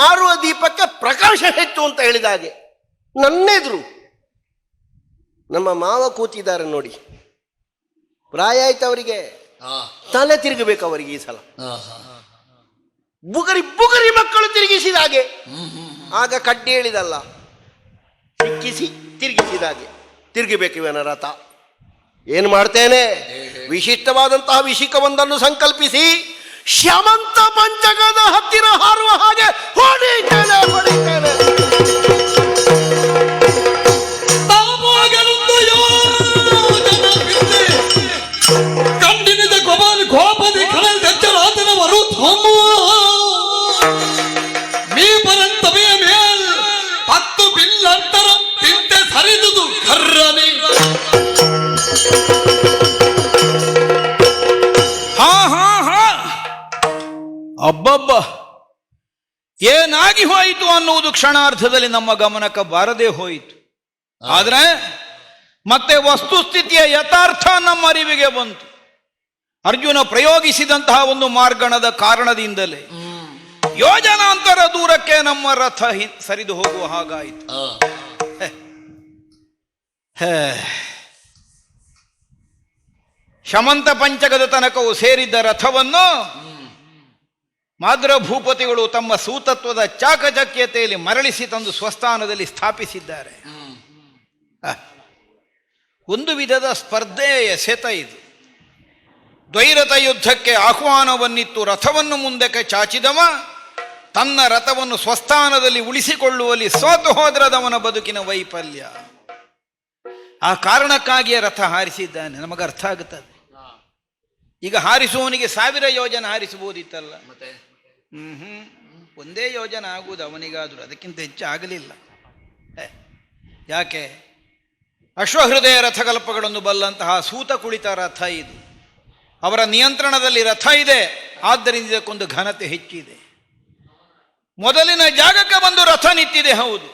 ಹಾರುವ ದೀಪಕ್ಕೆ ಪ್ರಕಾಶ ಹೆಚ್ಚು ಅಂತ ಹೇಳಿದ ಹಾಗೆ ನನ್ನೆದುರು ನಮ್ಮ ಮಾವ ಕೂತಿದ್ದಾರೆ ನೋಡಿ. ಪ್ರಾಯ ಆಯ್ತು ಅವರಿಗೆ, ತಲೆ ತಿರುಗಬೇಕು ಅವರಿಗೆ ಈ ಸಲ. ಬುಗರಿ ಬುಗರಿ ಮಕ್ಕಳು ತಿರುಗಿಸಿದ ಹಾಗೆ. ಆಗ ಕಡ್ಡಿ ಹೇಳಿದಲ್ಲ, ಸಿಕ್ಕಿಸಿ ತಿರುಗಿಸಿದ ಹಾಗೆ ತಿರುಗಿಬೇಕು ಇವನ ರಥ. ಏನು ಮಾಡ್ತೇನೆ, ವಿಶಿಷ್ಟವಾದಂತಹ ವಿಷಿಕವೊಂದನ್ನು ಸಂಕಲ್ಪಿಸಿ ಶ್ಯಾಮಂತ ಪಂಚಕದ ಹತ್ತಿರ ಹಾರುವ ಹಾಗೆ ಹೊಡಿತೇನೆ. ಅಬ್ಬಬ್ಬ, ಏನಾಗಿ ಹೋಯಿತು ಅನ್ನುವುದು ಕ್ಷಣಾರ್ಧದಲ್ಲಿ ನಮ್ಮ ಗಮನಕ್ಕೆ ಬಾರದೇ ಹೋಯಿತು. ಆದ್ರೆ ಮತ್ತೆ ವಸ್ತುಸ್ಥಿತಿಯ ಯಥಾರ್ಥ ನಮ್ಮ ಅರಿವಿಗೆ ಬಂತು. ಅರ್ಜುನ ಪ್ರಯೋಗಿಸಿದಂತಹ ಒಂದು ಮಾರ್ಗಣದ ಕಾರಣದಿಂದಲೇ ಯೋಜನಾಂತರ ದೂರಕ್ಕೆ ನಮ್ಮ ರಥ ಸರಿದು ಹೋಗುವ ಹಾಗಾಯಿತು. ಶಮಂತ ಪಂಚಕದ ತನಕವು ಸೇರಿದ್ದ ರಥವನ್ನು ಮಾದ್ರ ಭೂಪತಿಗಳು ತಮ್ಮ ಸೂತತ್ವದ ಚಾಕಚಕ್ಯತೆಯಲ್ಲಿ ಮರಳಿಸಿ ತಂದು ಸ್ವಸ್ಥಾನದಲ್ಲಿ ಸ್ಥಾಪಿಸಿದ್ದಾರೆ. ಒಂದು ವಿಧದ ಸ್ಪರ್ಧೆಯ ಎಸೆತ ಇದು. ದ್ವೈರಥ ಯುದ್ಧಕ್ಕೆ ಆಹ್ವಾನವನ್ನಿತ್ತು ರಥವನ್ನು ಮುಂದಕ್ಕೆ ಚಾಚಿದವ ತನ್ನ ರಥವನ್ನು ಸ್ವಸ್ಥಾನದಲ್ಲಿ ಉಳಿಸಿಕೊಳ್ಳುವಲ್ಲಿ ಸೋತು ಹೋದ್ರದವನ ಬದುಕಿನ ವೈಫಲ್ಯ. ಆ ಕಾರಣಕ್ಕಾಗಿಯೇ ರಥ ಹಾರಿಸಿದ್ದಾನೆ. ನಮಗೆ ಅರ್ಥ ಆಗುತ್ತದೆ. ಈಗ ಹಾರಿಸುವವನಿಗೆ 1000 ಯೋಜನೆ ಹಾರಿಸಬಹುದಿತ್ತಲ್ಲ. ಒಂದೇ ಯೋಜನೆ ಆಗುವುದು ಅವನಿಗಾದರೂ, ಅದಕ್ಕಿಂತ ಹೆಚ್ಚು ಆಗಲಿಲ್ಲ. ಯಾಕೆ? ಅಶ್ವಹೃದಯ ರಥಕಲ್ಪಗಳನ್ನು ಬಲ್ಲಂತಹ ಸೂತ ಕುಳಿತ ರಥ ಇದು. ಅವರ ನಿಯಂತ್ರಣದಲ್ಲಿ ರಥ ಇದೆ, ಆದ್ದರಿಂದ ಇದಕ್ಕೊಂದು ಘನತೆ ಹೆಚ್ಚಿದೆ. ಮೊದಲಿನ ಜಾಗಕ್ಕೆ ಬಂದು ರಥ ನಿಂತಿದೆ, ಹೌದು.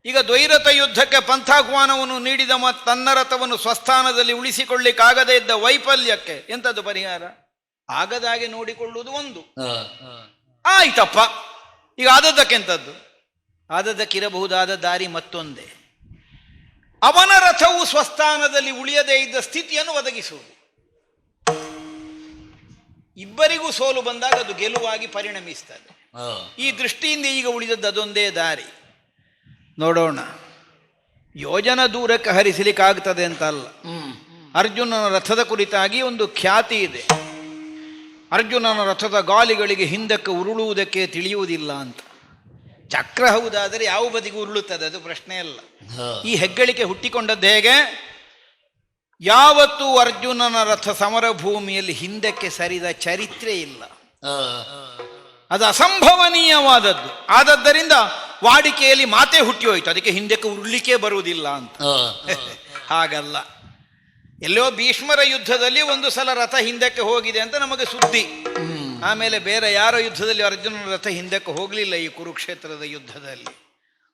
ಈಗ ದ್ವೈರಥ ಯುದ್ಧಕ್ಕೆ ಪಂಥಾಹ್ವಾನವನ್ನು ನೀಡಿದ ತನ್ನ ರಥವನ್ನು ಸ್ವಸ್ಥಾನದಲ್ಲಿ ಉಳಿಸಿಕೊಳ್ಳಿಕ್ಕಾಗದೇ ಇದ್ದ ವೈಫಲ್ಯಕ್ಕೆ ಎಂಥದ್ದು ಪರಿಹಾರ? ಆಗದಾಗೆ ನೋಡಿಕೊಳ್ಳುವುದು ಒಂದು. ಆಯ್ತಪ್ಪ, ಈಗ ಆದದ್ದಕ್ಕೆಂಥದ್ದು? ಆದದ್ದಕ್ಕಿರಬಹುದಾದ ದಾರಿ ಮತ್ತೊಂದೇ. ಅವನ ರಥವು ಸ್ವಸ್ಥಾನದಲ್ಲಿ ಉಳಿಯದೇ ಇದ್ದ ಸ್ಥಿತಿಯನ್ನು ಒದಗಿಸುವುದು. ಇಬ್ಬರಿಗೂ ಸೋಲು ಬಂದಾಗ ಅದು ಗೆಲುವಾಗಿ ಪರಿಣಮಿಸ್ತದೆ. ಈ ದೃಷ್ಟಿಯಿಂದ ಈಗ ಉಳಿದದ್ದು ಅದೊಂದೇ ದಾರಿ. ನೋಡೋಣ. ಯೋಜನ ದೂರಕ್ಕೆ ಹರಿಸಲಿಕ್ಕಾಗ್ತದೆ ಅಂತ ಅಲ್ಲ. ಅರ್ಜುನನ ರಥದ ಕುರಿತಾಗಿ ಒಂದು ಖ್ಯಾತಿ ಇದೆ. ಅರ್ಜುನನ ರಥದ ಗಾಲಿಗಳಿಗೆ ಹಿಂದಕ್ಕೆ ಉರುಳುವುದಕ್ಕೆ ತಿಳಿಯುವುದಿಲ್ಲ ಅಂತ. ಚಕ್ರ ಹೌದಾದರೆ ಯಾವ ಬದಿಗೂ ಉರುಳುತ್ತದೆ, ಅದು ಪ್ರಶ್ನೆ ಅಲ್ಲ. ಈ ಹೆಗ್ಗಳಿಕೆ ಹುಟ್ಟಿಕೊಂಡದ್ದು ಹೇಗೆ? ಯಾವತ್ತೂ ಅರ್ಜುನನ ರಥ ಸಮರ ಭೂಮಿಯಲ್ಲಿ ಹಿಂದಕ್ಕೆ ಸರಿದ ಚರಿತ್ರೆ ಇಲ್ಲ. ಅದು ಅಸಂಭವನೀಯವಾದದ್ದು. ಆದದ್ದರಿಂದ ವಾಡಿಕೆಯಲ್ಲಿ ಮಾತೇ ಹುಟ್ಟಿ ಹೋಯಿತು, ಅದಕ್ಕೆ ಹಿಂದಕ್ಕೆ ಉರುಳಿಕೆ ಬರುವುದಿಲ್ಲ ಅಂತ. ಹಾಗಲ್ಲ. ಎಲ್ಲೋ ಭೀಷ್ಮರ ಯುದ್ಧದಲ್ಲಿ ಒಂದು ಸಲ ರಥ ಹಿಂದಕ್ಕೆ ಹೋಗಿದೆ ಅಂತ ನಮಗೆ ಸುದ್ದಿ. ಆಮೇಲೆ ಬೇರೆ ಯಾರೋ ಯುದ್ಧದಲ್ಲಿ ಅರ್ಜುನನ ರಥ ಹಿಂದಕ್ಕೆ ಹೋಗಲಿಲ್ಲ. ಈ ಕುರುಕ್ಷೇತ್ರದ ಯುದ್ಧದಲ್ಲಿ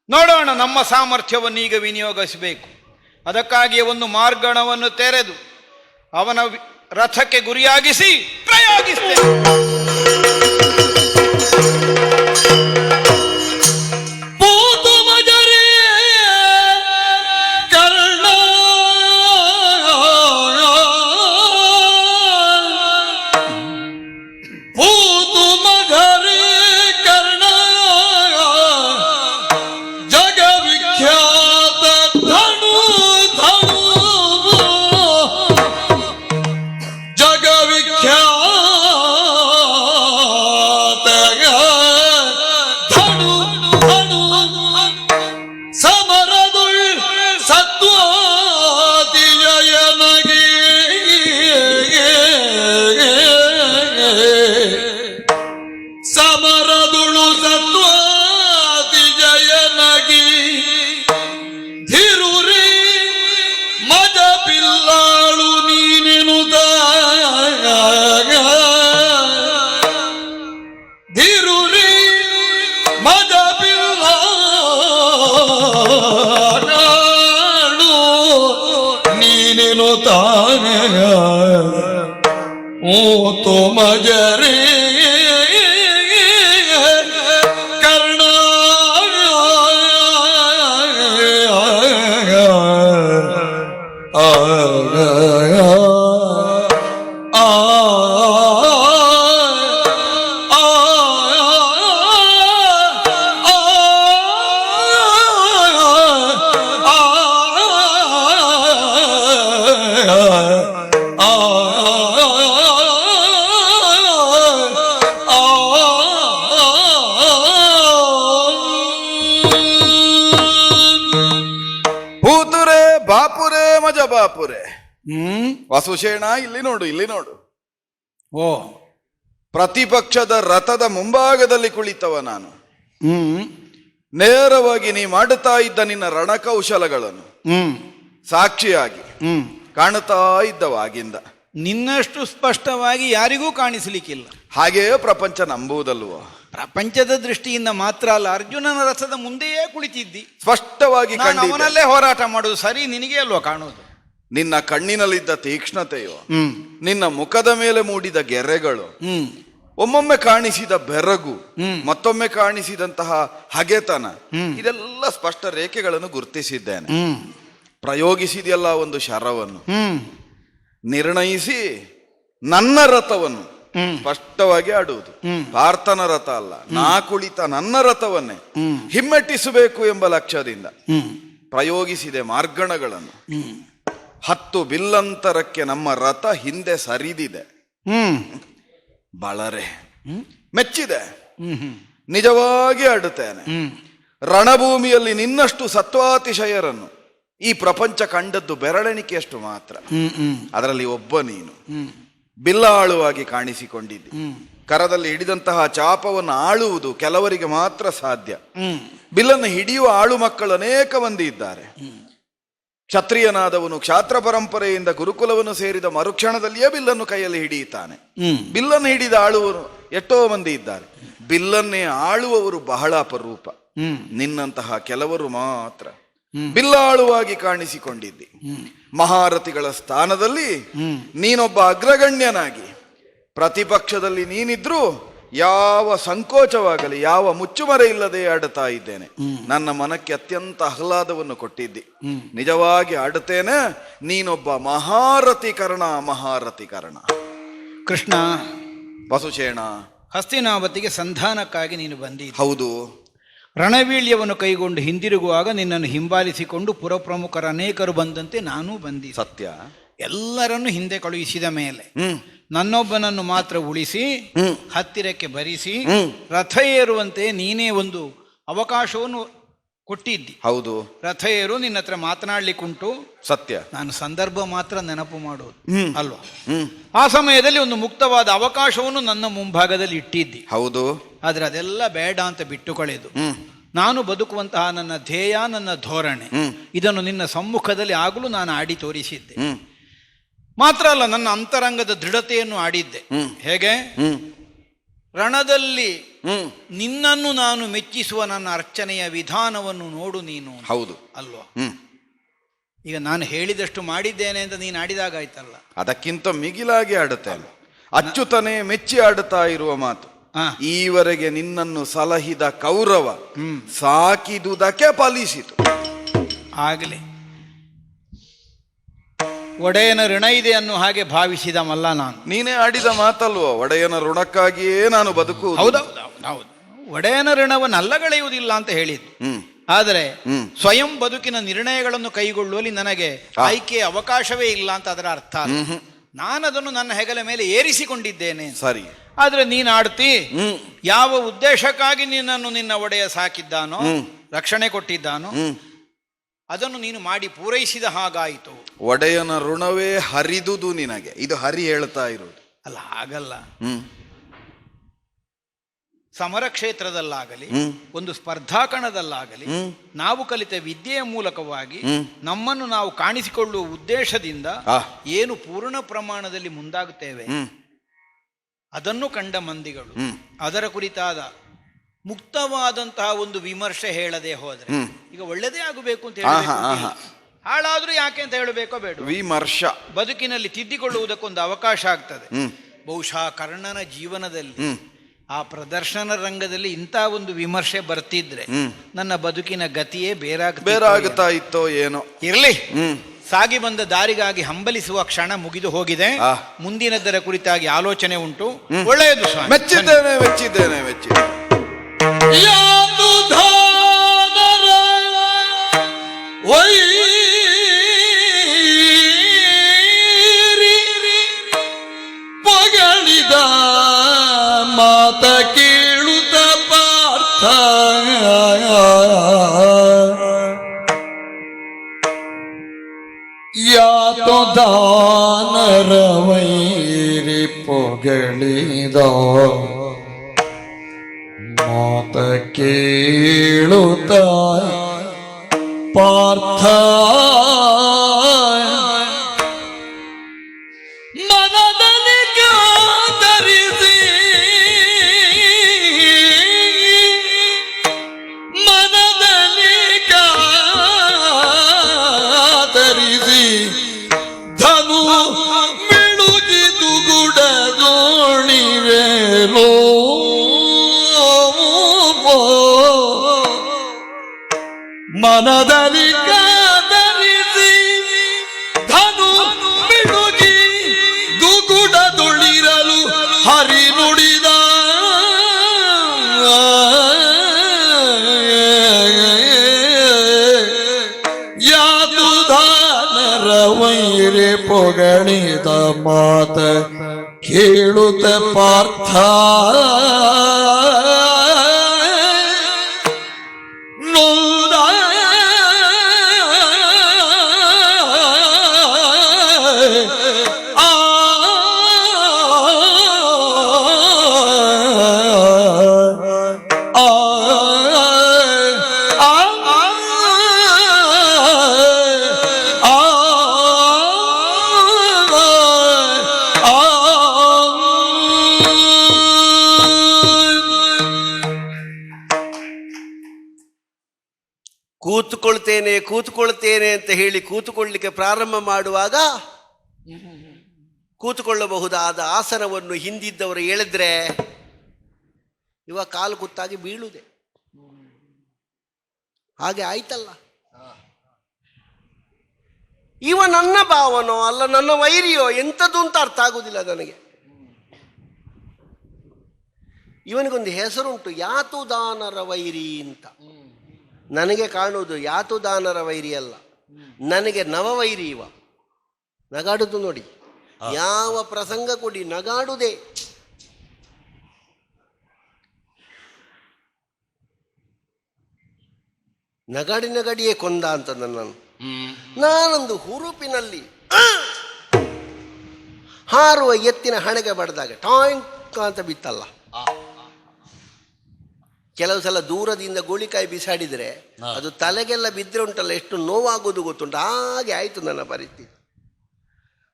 ನೋಡೋಣ. ನಮ್ಮ ಸಾಮರ್ಥ್ಯವನ್ನು ಈಗ ವಿನಿಯೋಗಿಸಬೇಕು. ಅದಕ್ಕಾಗಿಯೇ ಒಂದು ಮಾರ್ಗಣವನ್ನು ತೆರೆದು ಅವನ ರಥಕ್ಕೆ ಗುರಿಯಾಗಿಸಿ ಪ್ರಯೋಗಿಸ್ತೇನೆ. तो मजरे कर्ण ಆ ಭೂತುರೆ ಬಾಪುರೆ ಮಜ ಬಾಪುರೆ. ಹ್ಮ್. ವಸುಶೇಣ, ಇಲ್ಲಿ ನೋಡು, ಇಲ್ಲಿ ನೋಡು. ಓ. ಪ್ರತಿಪಕ್ಷದ ರಥದ ಮುಂಭಾಗದಲ್ಲಿ ಕುಳಿತವ ನಾನು. ಹ್ಮ್. ನೇರವಾಗಿ ನೀ ಮಾಡುತ್ತಾ ಇದ್ದ ನಿನ್ನ ರಣಕೌಶಲಗಳನ್ನು ಹ್ಮ್. ಸಾಕ್ಷಿಯಾಗಿ ಹ್ಮ್. ಕಾಣುತ್ತಾ ಇದ್ದವ ಆಗಿಂದ. ನಿನ್ನಷ್ಟು ಸ್ಪಷ್ಟವಾಗಿ ಯಾರಿಗೂ ಕಾಣಿಸಲಿಕ್ಕಿಲ್ಲ. ಹಾಗೆಯೇ ಪ್ರಪಂಚ ನಂಬುವುದಲ್ವೋ? ಪ್ರಪಂಚದ ದೃಷ್ಟಿಯಿಂದ ಮಾತ್ರ ಅಲ್ಲ, ಅರ್ಜುನನ ರಥದ ಮುಂದೆಯೇ ಕುಳಿತಿದ್ದಿ. ಸ್ಪಷ್ಟವಾಗಿ ನಾನು ಕಂಡಿದ್ದೆ. ಅವನಲ್ಲೇ ಹೋರಾಟ ಮಾಡುದು ಸರಿ, ನಿನಗೆ ಅಲ್ವಾ ಕಾಣುವುದು? ನಿನ್ನ ಕಣ್ಣಿನಲ್ಲಿದ್ದ ತೀಕ್ಷ್ಣತೆಯೋ, ಹ್ಮ್. ನಿನ್ನ ಮುಖದ ಮೇಲೆ ಮೂಡಿದ ಗೆರೆಗಳು, ಹ್ಮ್. ಒಮ್ಮೊಮ್ಮೆ ಕಾಣಿಸಿದ ಬೆರಗು, ಹ್ಮ್. ಮತ್ತೊಮ್ಮೆ ಕಾಣಿಸಿದಂತಹ ಹಗೆತನ, ಹ್ಮ್. ಇದೆಲ್ಲ ಸ್ಪಷ್ಟ ರೇಖೆಗಳನ್ನು ಗುರುತಿಸಿದ್ದೇನೆ. ಹ್ಮ್. ಪ್ರಯೋಗಿಸಿದೆಯಲ್ಲ ಒಂದು ಶರವನ್ನು, ಹ್ಮ್. ನಿರ್ಣಯಿಸಿ ನನ್ನ ರಥವನ್ನು ಹ್ಮ್. ಸ್ಪಷ್ಟವಾಗಿ ಆಡುವುದು. ಹ್ಮ್. ಪಾರ್ಥನ ರಥ ಅಲ್ಲ, ನಾ ಕುಳಿತ ನನ್ನ ರಥವನ್ನೇ ಹ್ಮ್. ಹಿಮ್ಮೆಟ್ಟಿಸಬೇಕು ಎಂಬ ಲಕ್ಷ್ಯದಿಂದ ಹ್ಮ್. ಪ್ರಯೋಗಿಸಿದೆ ಮಾರ್ಗಣಗಳನ್ನು. ಹ್ಮ್. 10 ಬಿಲ್ಲಂತರಕ್ಕೆ ನಮ್ಮ ರಥ ಹಿಂದೆ ಸರಿದಿದೆ. ಹ್ಮ್. ಬಳರೆ ಹ್ಮ್. ಮೆಚ್ಚಿದೆ. ಹ್ಮ್. ನಿಜವಾಗಿ ಆಡುತ್ತೇನೆ. ಹ್ಮ್. ರಣಭೂಮಿಯಲ್ಲಿ ನಿನ್ನಷ್ಟು ಸತ್ವಾತಿಶಯರನ್ನು ಈ ಪ್ರಪಂಚ ಕಂಡದ್ದು ಬೆರಳೆಣಿಕೆಯಷ್ಟು ಮಾತ್ರ. ಹ್ಮ್. ಹ್ಮ್. ಅದರಲ್ಲಿ ಒಬ್ಬ ನೀನು ಹ್ಮ್. ಬಿಲ್ಲಾಳುವಾಗಿ ಕಾಣಿಸಿಕೊಂಡಿದ್ದಿ. ಹ್ಮ್. ಕರದಲ್ಲಿ ಹಿಡಿದಂತಹ ಚಾಪವನ್ನು ಆಳುವುದು ಕೆಲವರಿಗೆ ಮಾತ್ರ ಸಾಧ್ಯ. ಹ್ಮ್. ಬಿಲ್ಲನ್ನು ಹಿಡಿಯುವ ಆಳು ಮಕ್ಕಳು ಅನೇಕ ಮಂದಿ ಇದ್ದಾರೆ. ಕ್ಷತ್ರಿಯನಾದವನು ಕ್ಷಾತ್ರ ಪರಂಪರೆಯಿಂದ ಗುರುಕುಲವನ್ನು ಸೇರಿದ ಮರುಕ್ಷಣದಲ್ಲಿಯೇ ಬಿಲ್ಲನ್ನು ಕೈಯಲ್ಲಿ ಹಿಡಿಯುತ್ತಾನೆ. ಬಿಲ್ಲನ್ನು ಹಿಡಿದ ಆಳುವರು ಎಷ್ಟೋ ಮಂದಿ ಇದ್ದಾರೆ. ಬಿಲ್ಲನ್ನೇ ಆಳುವವರು ಬಹಳ ಅಪರೂಪ. ನಿನ್ನಂತಹ ಕೆಲವರು ಮಾತ್ರ ಬಿಲ್ಲಾಳುವಾಗಿ ಕಾಣಿಸಿಕೊಂಡಿದ್ದಿ. ಮಹಾರಥಿಗಳ ಸ್ಥಾನದಲ್ಲಿ ನೀನೊಬ್ಬ ಅಗ್ರಗಣ್ಯನಾಗಿ ಪ್ರತಿಪಕ್ಷದಲ್ಲಿ ನೀನಿದ್ರೂ ಯಾವ ಸಂಕೋಚವಾಗಲಿ, ಯಾವ ಮುಚ್ಚುಮರೆ ಇಲ್ಲದೆ ಆಡುತ್ತಾ ಇದ್ದೇನೆ. ನನ್ನ ಮನಕ್ಕೆ ಅತ್ಯಂತ ಆಹ್ಲಾದವನ್ನು ಕೊಟ್ಟಿದ್ದಿ. ನಿಜವಾಗಿ ಆಡುತ್ತೇನೆ. ನೀನೊಬ್ಬ ಮಹಾರಥಿಕರಣ. ಕೃಷ್ಣ, ವಸುಶೇಣ, ಹಸ್ತಿನಾವತಿಗೆ ಸಂಧಾನಕ್ಕಾಗಿ ನೀನು ಬಂದಿದ್ದ. ಹೌದು. ರಣವೀಳ್ಯವನ್ನು ಕೈಗೊಂಡು ಹಿಂದಿರುಗುವಾಗ ನಿನ್ನನ್ನು ಹಿಂಬಾಲಿಸಿಕೊಂಡು ಪುರಪ್ರಮುಖರ ಅನೇಕರು ಬಂದಂತೆ ನಾನೂ ಬಂದಿ. ಸತ್ಯ. ಎಲ್ಲರನ್ನು ಹಿಂದೆ ಕಳುಹಿಸಿದ ಮೇಲೆ ನನ್ನೊಬ್ಬನನ್ನು ಮಾತ್ರ ಉಳಿಸಿ ಹತ್ತಿರಕ್ಕೆ ಬರಿಸಿ ರಥ ಏರುವಂತೆ ನೀನೇ ಒಂದು ಅವಕಾಶವನ್ನು ಕೊಟ್ಟಿದ್ದಿ. ಹೌದು. ರಥ ಏರು, ನಿನ್ನ ಹತ್ರ ಮಾತನಾಡ್ಲಿಕ್ಕುಂಟು. ಸತ್ಯ. ನಾನು ಸಂದರ್ಭ ಮಾತ್ರ ನೆನಪು ಮಾಡೋದು ಅಲ್ವಾ? ಆ ಸಮಯದಲ್ಲಿ ಒಂದು ಮುಕ್ತವಾದ ಅವಕಾಶವನ್ನು ನನ್ನ ಮುಂಭಾಗದಲ್ಲಿ ಇಟ್ಟಿದ್ದಿ. ಹೌದು. ಆದ್ರೆ ಅದೆಲ್ಲ ಬೇಡ ಅಂತ ಬಿಟ್ಟು ಕಳೆದು ನಾನು ಬದುಕುವಂತಹ ನನ್ನ ಧ್ಯೇಯ, ನನ್ನ ಧೋರಣೆ, ಇದನ್ನು ನಿನ್ನ ಸಮ್ಮುಖದಲ್ಲಿ ಆಗಲು ನಾನು ಆಡಿ ತೋರಿಸಿದ್ದೆ. ಮಾತ್ರ ಅಲ್ಲ, ನನ್ನ ಅಂತರಂಗದ ದೃಢತೆಯನ್ನು ಆಡಿದ್ದೆ. ಹೇಗೆ? ರಣದಲ್ಲಿ ನಿನ್ನನ್ನು ನಾನು ಮೆಚ್ಚಿಸುವ ನನ್ನ ಅರ್ಚನೆಯ ವಿಧಾನವನ್ನು ನೋಡು ನೀನು. ಹೌದು ಅಲ್ವಾ? ಈಗ ನಾನು ಹೇಳಿದಷ್ಟು ಮಾಡಿದ್ದೇನೆ ಅಂತ ನೀನು ಆಡಿದಾಗಾಯ್ತಲ್ಲ. ಅದಕ್ಕಿಂತ ಮಿಗಿಲಾಗಿ ಆಡುತ್ತೇನೆ. ಅಚ್ಚುತನೇ ಮೆಚ್ಚಿ ಆಡುತ್ತಾ ಇರುವ ಮಾತು. ಈವರೆಗೆ ನಿನ್ನನ್ನು ಸಲಹಿದ ಕೌರವ ಸಾಕಿದುದಕ್ಕೆ ಫಲಿಸಿತು. ಆಗಲಿ, ಒಡೆಯನ ಋಣ ಇದೆ ಅನ್ನೋ ಹಾಗೆ ಭಾವಿಸಿದ ಮಲ್ಲ ನಾನು. ನೀನೇ ಆಡಿದ ಮಾತಲ್ವೋ, ಒಡೆಯನ ಋಣಕ್ಕಾಗಿಯೇ ನಾನು ಬದುಕು. ಹೌದು. ಒಡೆಯನ ಋಣವನ್ನು ಅಲ್ಲಗಳೆಯುವುದಿಲ್ಲ ಅಂತ ಹೇಳಿದ್ದು. ಆದರೆ ಸ್ವಯಂ ಬದುಕಿನ ನಿರ್ಣಯಗಳನ್ನು ಕೈಗೊಳ್ಳುವಲ್ಲಿ ನನಗೆ ಆಯ್ಕೆಯ ಅವಕಾಶವೇ ಇಲ್ಲ ಅಂತ ಅದರ ಅರ್ಥ. ನಾನದನ್ನು ನನ್ನ ಹೆಗಲ ಮೇಲೆ ಏರಿಸಿಕೊಂಡಿದ್ದೇನೆ. ಸರಿ. ಆದ್ರೆ ನೀನು ಆಡ್ತಿ. ಯಾವ ಉದ್ದೇಶಕ್ಕಾಗಿ ನಿನ್ನನ್ನು ನಿನ್ನ ಒಡೆಯ ಸಾಕಿದ್ದಾನೋ, ರಕ್ಷಣೆ ಕೊಟ್ಟಿದ್ದಾನೋ, ಅದನ್ನು ನೀನು ಮಾಡಿ ಪೂರೈಸಿದ ಹಾಗಾಯಿತು. ಒಡೆಯನ ಋಣವೇ ಹರಿದುದು ನಿನಗೆ. ಇದು ಹರಿ ಹೇಳ್ತಾ ಇರುವುದು ಅಲ್ಲ, ಹಾಗಲ್ಲ. ಸಮರ ಕ್ಷೇತ್ರದಲ್ಲಾಗಲಿ, ಒಂದು ಸ್ಪರ್ಧಾಕಣದಲ್ಲಾಗಲಿ, ನಾವು ಕಲಿತ ವಿದ್ಯೆಯ ಮೂಲಕವಾಗಿ ನಮ್ಮನ್ನು ನಾವು ಕಾಣಿಸಿಕೊಳ್ಳುವ ಉದ್ದೇಶದಿಂದ ಏನು ಪೂರ್ಣ ಪ್ರಮಾಣದಲ್ಲಿ ಮುಂದಾಗುತ್ತೇವೆ, ಅದನ್ನು ಕಂಡ ಮಂದಿಗಳು ಅದರ ಕುರಿತಾದ ಮುಕ್ತವಾದಂತಹ ಒಂದು ವಿಮರ್ಶೆ ಹೇಳದೆ ಹೋದ್ರೆ, ಈಗ ಒಳ್ಳೆದೇ ಆಗಬೇಕು ಅಂತ ಹೇಳಿ ಹಾಳಾದ್ರೂ ಯಾಕೆ ಅಂತ ಹೇಳಬೇಕೋ ಬೇಡ, ವಿಮರ್ಶ ಬದುಕಿನಲ್ಲಿ ತಿದ್ದಿಕೊಳ್ಳುವುದಕ್ಕೊಂದು ಅವಕಾಶ ಆಗ್ತದೆ. ಬಹುಶಃ ಕರ್ಣನ ಜೀವನದಲ್ಲಿ ಆ ಪ್ರದರ್ಶನ ರಂಗದಲ್ಲಿ ಇಂಥ ಒಂದು ವಿಮರ್ಶೆ ಬರ್ತಿದ್ರೆ ನನ್ನ ಬದುಕಿನ ಗತಿಯೇ ಬೇರಾಗುತ್ತಾ ಇತ್ತೋ ಏನೋ. ಇರ್ಲಿ, ಸಾಗಿ ಬಂದ ದಾರಿಗಾಗಿ ಹಂಬಲಿಸುವ ಕ್ಷಣ ಮುಗಿದು ಹೋಗಿದೆ. ಮುಂದಿನದರ ಕುರಿತಾಗಿ ಆಲೋಚನೆ ಉಂಟು. ಒಳ್ಳೆಯದು ಸ್ವಾಮಿ. ಮೆಚ್ಚಿದ್ದೇನೆ. ವೈರಿ ಪೊಗಳಿದ ಮಾತ ಕೇಳುತ್ತ ಪಾರ್ಥ ಮನದಲ್ಲಿ ಕಾತರಿಸಿ ಮನದಲ್ಲಿ ಕಾತರಿಸಿ ಧನು ಮಿಳುಗಿದು ಗುಡದೋಣಿವೆಲೋ ಮನದಲ್ಲಿ ಕಾತರಿಸಿ ಧನು ಮಿಳುಗಿ ದುಗುಡದೊಳಿರಲು ಹರಿ ನುಡಿದ ಯಾದುಧಾನರ ವೈರಿ ಪೊಗಳಿದ ಮಾತ ಕೇಳುತ್ತ ಪಾರ್ಥ ನೊಂದ ಆ ಕೂತುಕೊಳ್ತೇನೆ ಅಂತ ಹೇಳಿ ಕೂತುಕೊಳ್ಳಿಕ್ಕೆ ಪ್ರಾರಂಭ ಮಾಡುವಾಗ ಕೂತುಕೊಳ್ಳಬಹುದಾದ ಆಸನವನ್ನು ಹಿಂದಿದ್ದವರು ಎಳೆದ್ರೆ ಇವ ಕಾಲು ಕುತ್ತಾಗಿ ಬೀಳುವುದೇ. ಹಾಗೆ ಆಯ್ತಲ್ಲ. ಇವ ನನ್ನ ಭಾವನೋ ಅಲ್ಲ ನನ್ನ ವೈರಿಯೋ ಎಂಥದ್ದು ಅಂತ ಅರ್ಥ ಆಗುವುದಿಲ್ಲ ನನಗೆ. ಇವನಿಗೊಂದು ಹೆಸರುಂಟು, ಯಾತುದಾನರ ವೈರಿ ಅಂತ. ನನಗೆ ಕಾಣುವುದು ಯಾತುದಾನರ ವೈರಿ ಅಲ್ಲ, ನನಗೆ ನವವೈರಿ ಇವ. ನಗಾಡುದು ನೋಡಿ, ಯಾವ ಪ್ರಸಂಗ ಕೊಡಿ ನಗಾಡುವುದೇ. ನಗಾಡಿಯೇ ಕೊಂದ ಅಂತ ನನ್ನನ್ನು. ನಾನೊಂದು ಹುರುಪಿನಲ್ಲಿ ಹಾರುವ ಎತ್ತಿನ ಹಣೆಗೆ ಬಡ್ದಾಗ ಟಾಂಕ್ ಅಂತ ಬಿತ್ತಲ್ಲ. ಕೆಲವು ಸಲ ದೂರದಿಂದ ಗೋಳಿಕಾಯಿ ಬಿಸಾಡಿದರೆ ಅದು ತಲೆಗೆಲ್ಲ ಬಿದ್ದರೆ ಉಂಟಲ್ಲ, ಎಷ್ಟು ನೋವಾಗೋದು ಗೊತ್ತುಂಟು. ಹಾಗೆ ಆಯಿತು ನನ್ನ ಪರಿಸ್ಥಿತಿ.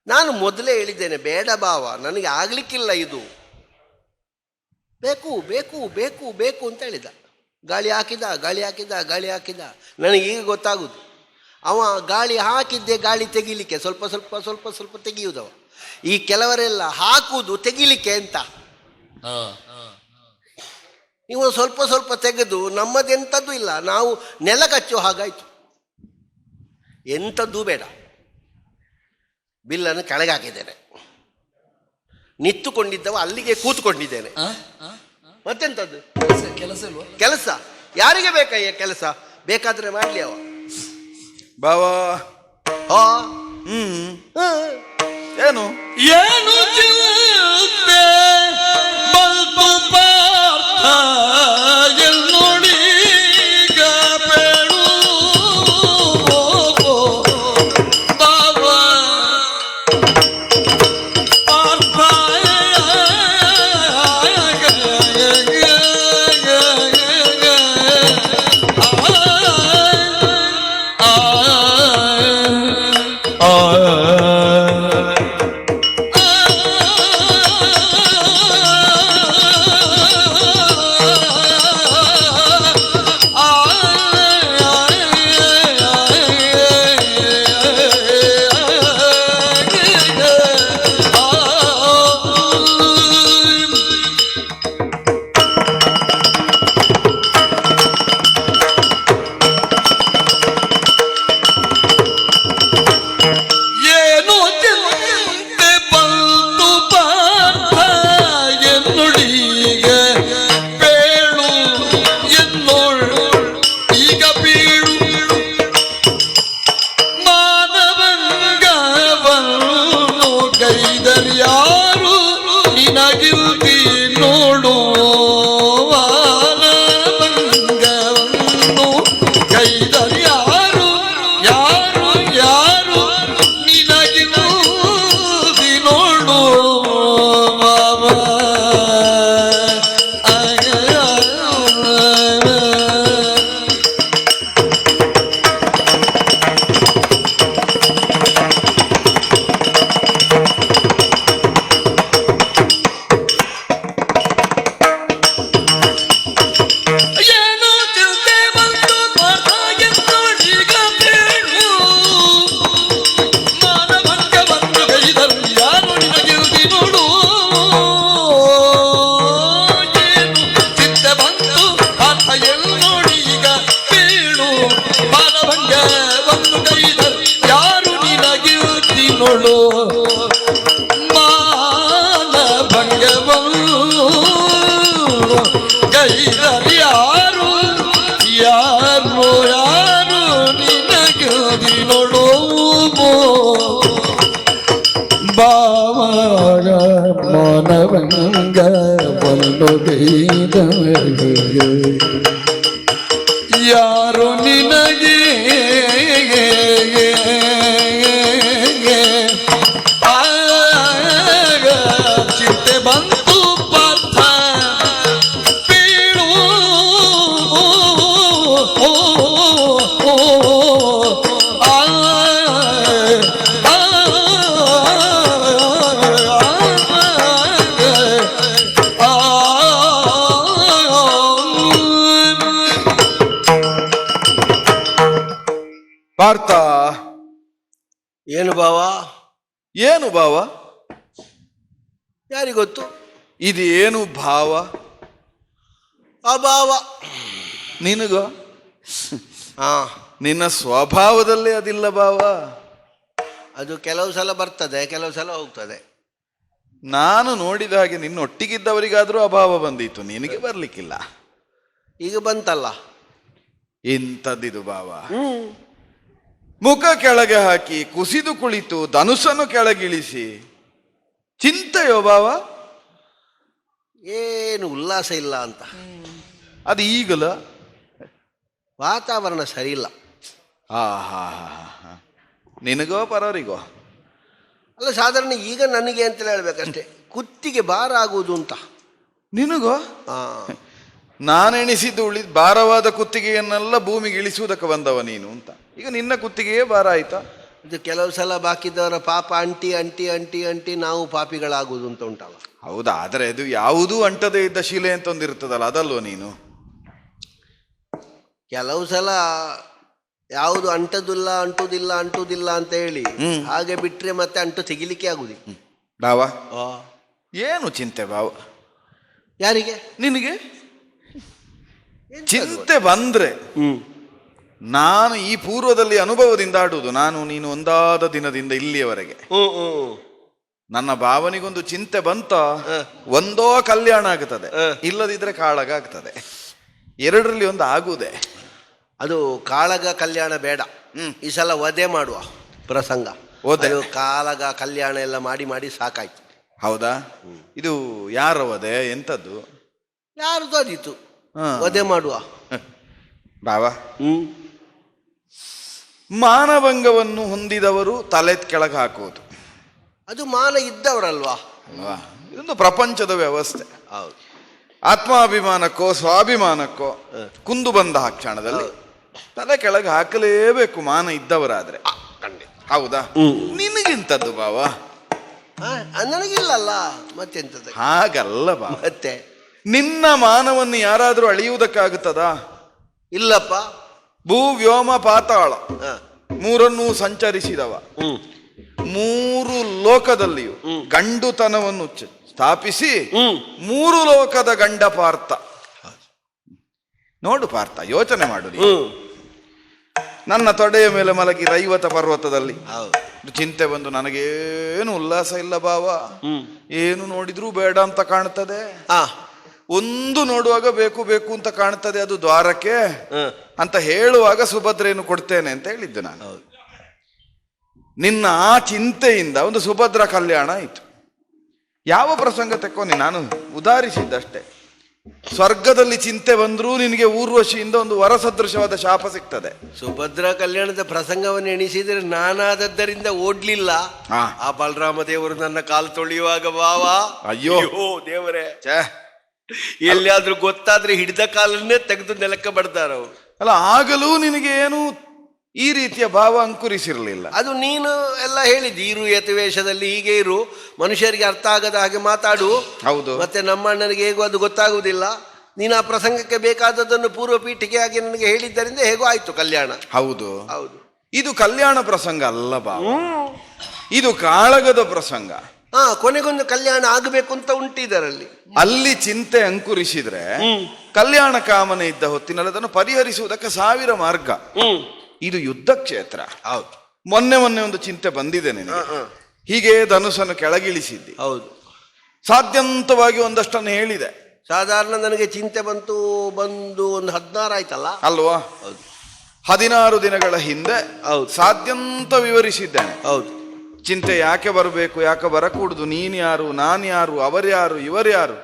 ನಾನು ಮೊದಲೇ ಹೇಳಿದ್ದೇನೆ, ಬೇಡ ಭಾವ, ನನಗೆ ಆಗ್ಲಿಕ್ಕಿಲ್ಲ ಇದು, ಬೇಕು ಬೇಕು ಬೇಕು ಬೇಕು ಅಂತ ಹೇಳಿದ. ಗಾಳಿ ಹಾಕಿದ. ನನಗೆ ಈಗ ಗೊತ್ತಾಗುದು, ಅವ ಗಾಳಿ ಹಾಕಿದ್ದೆ ಗಾಳಿ ತೆಗಿಲಿಕ್ಕೆ, ಸ್ವಲ್ಪ ಸ್ವಲ್ಪ ಸ್ವಲ್ಪ ಸ್ವಲ್ಪ ತೆಗೆಯುವುದವ. ಈ ಕೆಲವರೆಲ್ಲ ಹಾಕುವುದು ತೆಗಿಲಿಕ್ಕೆ ಅಂತ. ಇವ ಸ್ವಲ್ಪ ಸ್ವಲ್ಪ ತೆಗೆದು ನಮ್ಮದೆಂಥದ್ದು ಇಲ್ಲ, ನಾವು ನೆಲ ಕಚ್ಚೋ ಹಾಗಾಯ್ತು. ಎಂಥದ್ದೂ ಬೇಡ, ಬಿಲ್ಲನ್ನು ಕೆಳಗೆ ಹಾಕಿದ್ದೇನೆ, ನಿಂತುಕೊಂಡಿದ್ದವ ಅಲ್ಲಿಗೆ ಕೂತ್ಕೊಂಡಿದ್ದೇನೆ. ಮತ್ತೆಂಥದ್ದು ಕೆಲಸ? ಯಾರಿಗೆ ಬೇಕಯ್ಯ ಕೆಲಸ? ಬೇಕಾದ್ರೆ ಮಾಡ್ಲಿ ಅವ. ಬಾವಾ ಏನು ಏನು ಚಿಂತೆ ಬಲ್ತು ಪಾರ್ಥ ಎಲ್ಲೊಳೀಗ ಬೇಡು ಬಾವ ಪಾರ್ಥ ಬಾವರ ಮನವಂಗ ಬಲ್ಲೊಡೆಯಿದವರಿಗೆ ಯಾರು ನಿನಗೆ ಆಗ ಚಿಂತೆ ಬಂತು ಪಾರ್ಥ ಬೀಳು ಪಾರ್ಥ, ಏನು ಭಾವ? ಏನು ಭಾವ? ಯಾರಿಗೊತ್ತು? ಇದು ಏನು ಭಾವ? ಅಭಾವ. ನಿನಗ ಹಾ, ನಿನ್ನ ಸ್ವಭಾವದಲ್ಲೇ ಅದಿಲ್ಲ ಭಾವ. ಅದು ಕೆಲವು ಸಲ ಬರ್ತದೆ, ಕೆಲವು ಸಲ ಹೋಗ್ತದೆ. ನಾನು ನೋಡಿದ ಹಾಗೆ ನಿನ್ನೊಟ್ಟಿಗಿದ್ದವರಿಗಾದ್ರೂ ಅಭಾವ ಬಂದಿತ್ತು, ನಿನಗೆ ಬರ್ಲಿಕ್ಕಿಲ್ಲ. ಈಗ ಬಂತಲ್ಲ. ಇಂಥದ್ದಿದು ಭಾವ. ಮುಖ ಕೆಳಗೆ ಹಾಕಿ ಕುಸಿದು ಕುಳಿತು ಧನುಸ್ಸನ್ನು ಕೆಳಗಿಳಿಸಿ ಚಿಂತೆಯೋ ಭಾವ? ಏನು ಉಲ್ಲಾಸ ಇಲ್ಲ ಅಂತ. ಅದು ಈಗಲ ವಾತಾವರಣ ಸರಿ ಇಲ್ಲ. ಹಾ, ನಿನಗೋ ಪರವರಿಗೋ? ಅಲ್ಲ, ಸಾಧಾರಣ ಈಗ ನನಗೆ ಅಂತ ಹೇಳ್ಬೇಕಷ್ಟೇ, ಕುತ್ತಿಗೆ ಭಾರ ಆಗುವುದು ಅಂತ. ನಿನಗೋ? ನಾನೆಣಿಸಿದ್ದು ಭಾರವಾದ ಕುತ್ತಿಗೆಯನ್ನೆಲ್ಲ ಭೂಮಿಗೆ ಇಳಿಸುವುದಕ್ಕೆ ಬಂದವ ನೀನು ಅಂತ. ಈಗ ನಿನ್ನ ಕುತ್ತಿಗೆಯೇ ಭಾರ ಆಯ್ತಾ? ಇದು ಕೆಲವು ಸಲ ಬಾಕಿದವರ ಪಾಪ ಅಂಟಿ ಅಂಟಿ ಅಂಟಿ ಅಂಟಿ ನಾವು ಪಾಪಿಗಳಾಗುವುದು ಅಂತ ಉಂಟಲ್ಲ. ಹೌದಾ? ಆದರೆ ಅದು ಯಾವುದೂ ಅಂಟದೇ ಇದ್ದ ಶಿಲೆ ಅಂತ ಒಂದಿರ್ತದಲ್ಲ, ಅದಲ್ವ ನೀನು? ಕೆಲವು ಸಲ ಯಾವುದು ಅಂಟುದಿಲ್ಲ ಅಂಟುದಿಲ್ಲ ಅಂಟುದಿಲ್ಲ ಅಂತ ಹೇಳಿ ಹಾಗೆ ಬಿಟ್ರೆ ಮತ್ತೆ ಅಂಟು ತೆಗಿಲಿಕ್ಕೆ ಆಗುದಿಲ್ಲ. ಭಾವ, ಏನು ಚಿಂತೆ ಭಾವ? ಯಾರಿಗೆ? ನಿನಗೆ ಚಿಂತೆ ಬಂದ್ರೆ ನಾನು ಈ ಪೂರ್ವದಲ್ಲಿ ಅನುಭವದಿಂದ ಆಡುವುದು. ನೀನು ಒಂದಾದ ದಿನದಿಂದ ಇಲ್ಲಿಯವರೆಗೆ ನನ್ನ ಭಾವನಿಗೊಂದು ಚಿಂತೆ ಬಂತ, ಒಂದೋ ಕಲ್ಯಾಣ ಆಗ್ತದೆ, ಇಲ್ಲದಿದ್ರೆ ಕಾಳಗ ಆಗ್ತದೆ. ಎರಡರಲ್ಲಿ ಒಂದು ಆಗುವುದೇ. ಅದು ಕಾಳಗ ಕಲ್ಯಾಣ ಬೇಡ. ಈ ಸಲ ವಧೆ ಮಾಡುವ ಪ್ರಸಂಗ. ಅದು ಕಾಳಗ ಕಲ್ಯಾಣ ಎಲ್ಲ ಮಾಡಿ ಮಾಡಿ ಸಾಕಾಯ್ತು. ಹೌದಾ? ಇದು ಯಾರ ವಧೆ? ಎಂತದ್ದು? ಯಾರ್ದು ಅದಿತ್ತು, ವಧೆ ಮಾಡುವ ಬಾವ. ಮಾನಭಂಗವನ್ನು ಹೊಂದಿದವರು ತಲೆ ಕೆಳಗೆ ಹಾಕುವುದು, ಅದು ಮಾನ ಇದ್ದವರಲ್ವಾ? ಅಲ್ವಾ? ಇದೊಂದು ಪ್ರಪಂಚದ ವ್ಯವಸ್ಥೆ. ಹೌದು. ಆತ್ಮಾಭಿಮಾನಕ್ಕೋ ಸ್ವಾಭಿಮಾನಕ್ಕೋ ಕುಂದು ಬಂದ ಆ ಕ್ಷಣದಲ್ಲಿ ತಲೆ ಕೆಳಗೆ ಹಾಕಲೇಬೇಕು, ಮಾನ ಇದ್ದವರಾದ್ರೆ. ಹೌದಾ? ನಿನಗಿಂತದ್ದು ಭಾವ ನನಗಿಲ್ಲಲ್ಲ, ಮತ್ತೆಂತದ್ದು? ಹಾಗಲ್ಲ ಭಾವ. ಮತ್ತೆ ನಿನ್ನ ಮಾನವನ್ನು ಯಾರಾದ್ರೂ ಅಳಿಯುವುದಕ್ಕಾಗುತ್ತದಾ? ಇಲ್ಲಪ್ಪ. ಭೂ ವ್ಯೋಮ ಪಾತಾಳ ಮೂರನ್ನೂ ಸಂಚರಿಸಿದವ, ಮೂರು ಲೋಕದಲ್ಲಿಯೂ ಗಂಡುತನವನ್ನು ಸ್ಥಾಪಿಸಿ ಮೂರು ಲೋಕದ ಗಂಡ ಪಾರ್ಥ. ನೋಡು ಪಾರ್ಥ, ಯೋಚನೆ ಮಾಡು. ನನ್ನ ತೊಡೆಯ ಮೇಲೆ ಮಲಗಿ ರೈವತ ಪರ್ವತದಲ್ಲಿ ಚಿಂತೆ ಬಂದು ನನಗೇನು ಉಲ್ಲಾಸ ಇಲ್ಲ ಭಾವ. ಏನು ನೋಡಿದ್ರೂ ಬೇಡ ಅಂತ ಕಾಣ್ತದೆ. ಒಂದು ನೋಡುವಾಗ ಬೇಕು ಬೇಕು ಅಂತ ಕಾಣ್ತದೆ, ಅದು ದ್ವಾರಕ್ಕೆ ಅಂತ ಹೇಳುವಾಗ ಸುಭದ್ರೆಯನ್ನು ಕೊಡ್ತೇನೆ ಅಂತ ಹೇಳಿದ್ದೆ ನಾನು. ನಿನ್ನ ಆ ಚಿಂತೆಯಿಂದ ಒಂದು ಸುಭದ್ರ ಕಲ್ಯಾಣ ಆಯಿತು. ಯಾವ ಪ್ರಸಂಗ ತೆಕ್ಕೊನಿ, ನಾನು ಉದಾಹರಿಸಿದ್ದಷ್ಟೇ. ಸ್ವರ್ಗದಲ್ಲಿ ಚಿಂತೆ ಬಂದರೂ ನಿನಗೆ ಊರ್ವಶಿಯಿಂದ ಒಂದು ವರಸದೃಶವಾದ ಶಾಪ ಸಿಗ್ತದೆ. ಸುಭದ್ರ ಕಲ್ಯಾಣದ ಪ್ರಸಂಗವನ್ನು ಎಣಿಸಿದರೆ ನಾನಾದದ್ದರಿಂದ ಓಡ್ಲಿಲ್ಲ. ಆ ಬಲರಾಮ ದೇವರು ನನ್ನ ಕಾಲು ತೊಳೆಯುವಾಗ ಭಾವ, ಅಯ್ಯೋ ದೇವರೇ, ಎಲ್ಲಿಯಾದ್ರೂ ಗೊತ್ತಾದ್ರೆ ಹಿಡಿದ ಕಾಲನ್ನೇ ತೆಗೆದು ನೆಲಕ್ಕೆ ಬಡ್ತಾರ ಅವರು. ಅಲ್ಲ, ಆಗಲೂ ನಿನಗೆ ಏನು ಈ ರೀತಿಯ ಭಾವ ಅಂಕುರಿಸಿರ್ಲಿಲ್ಲ. ಅದು ನೀನು ಎಲ್ಲ ಹೇಳಿದ್ದಿ, ಇರು ಯತಿವೇಷದಲ್ಲಿ ಹೀಗೆ ಇರು, ಮನುಷ್ಯರಿಗೆ ಅರ್ಥ ಆಗದ ಹಾಗೆ ಮಾತಾಡು. ಹೌದು. ಮತ್ತೆ ನಮ್ಮ ಅಣ್ಣನಿಗೆ ಹೇಗೋ ಅದು ಗೊತ್ತಾಗುವುದಿಲ್ಲ. ನೀನು ಆ ಪ್ರಸಂಗಕ್ಕೆ ಬೇಕಾದದ್ದನ್ನು ಪೂರ್ವ ಪೀಠಿಕೆಯಾಗಿ ನನಗೆ ಹೇಳಿದ್ದರಿಂದ ಹೇಗೋ ಆಯ್ತು ಕಲ್ಯಾಣ. ಹೌದು ಹೌದು. ಇದು ಕಲ್ಯಾಣ ಪ್ರಸಂಗ ಅಲ್ಲ ಭಾವ, ಇದು ಕಾಳಗದ ಪ್ರಸಂಗ. ಕೊನೆಗೊಂದು ಕಲ್ಯಾಣ ಆಗಬೇಕು ಅಂತ ಉಂಟಿದರಲ್ಲಿ. ಅಲ್ಲಿ ಚಿಂತೆ ಅಂಕುರಿಸಿದ್ರೆ ಕಲ್ಯಾಣ ಕಾಮನೆ ಇದ್ದ ಹೊತ್ತಿನಲ್ಲಿ ಅದನ್ನು ಪರಿಹರಿಸುವುದಕ್ಕೆ ಸಾವಿರ ಮಾರ್ಗ. ಇದು ಯುದ್ಧ ಕ್ಷೇತ್ರ. ಹೌದು. ಮೊನ್ನೆ ಒಂದು ಚಿಂತೆ ಬಂದಿದೆ ನಿನಗೆ. ಹೀಗೆ ಧನುಸನ್ನು ಕೆಳಗಿಳಿಸಿದ್ದಿ. ಹೌದು. ಸಾಧ್ಯಂತವಾಗಿ ಒಂದಷ್ಟನ್ನು ಹೇಳಿದೆ. ಸಾಧಾರಣ ನನಗೆ ಚಿಂತೆ ಬಂದು ಒಂದು 16 ಆಯ್ತಲ್ಲ ಅಲ್ವಾ? 16 ದಿನಗಳ ಹಿಂದೆ ಸಾಧ್ಯಂತ ವಿವರಿಸಿದ್ದೇನೆ. ಹೌದು. ಚಿಂತೆ ಯಾಕೆ ಬರಬೇಕು, ಯಾಕೆ ಬರಕೂಡುದು, ನೀನ್ ಯಾರು, ನಾನು ಯಾರು, ಅವರ್ಯಾರು, ಇವರ್ಯಾರು,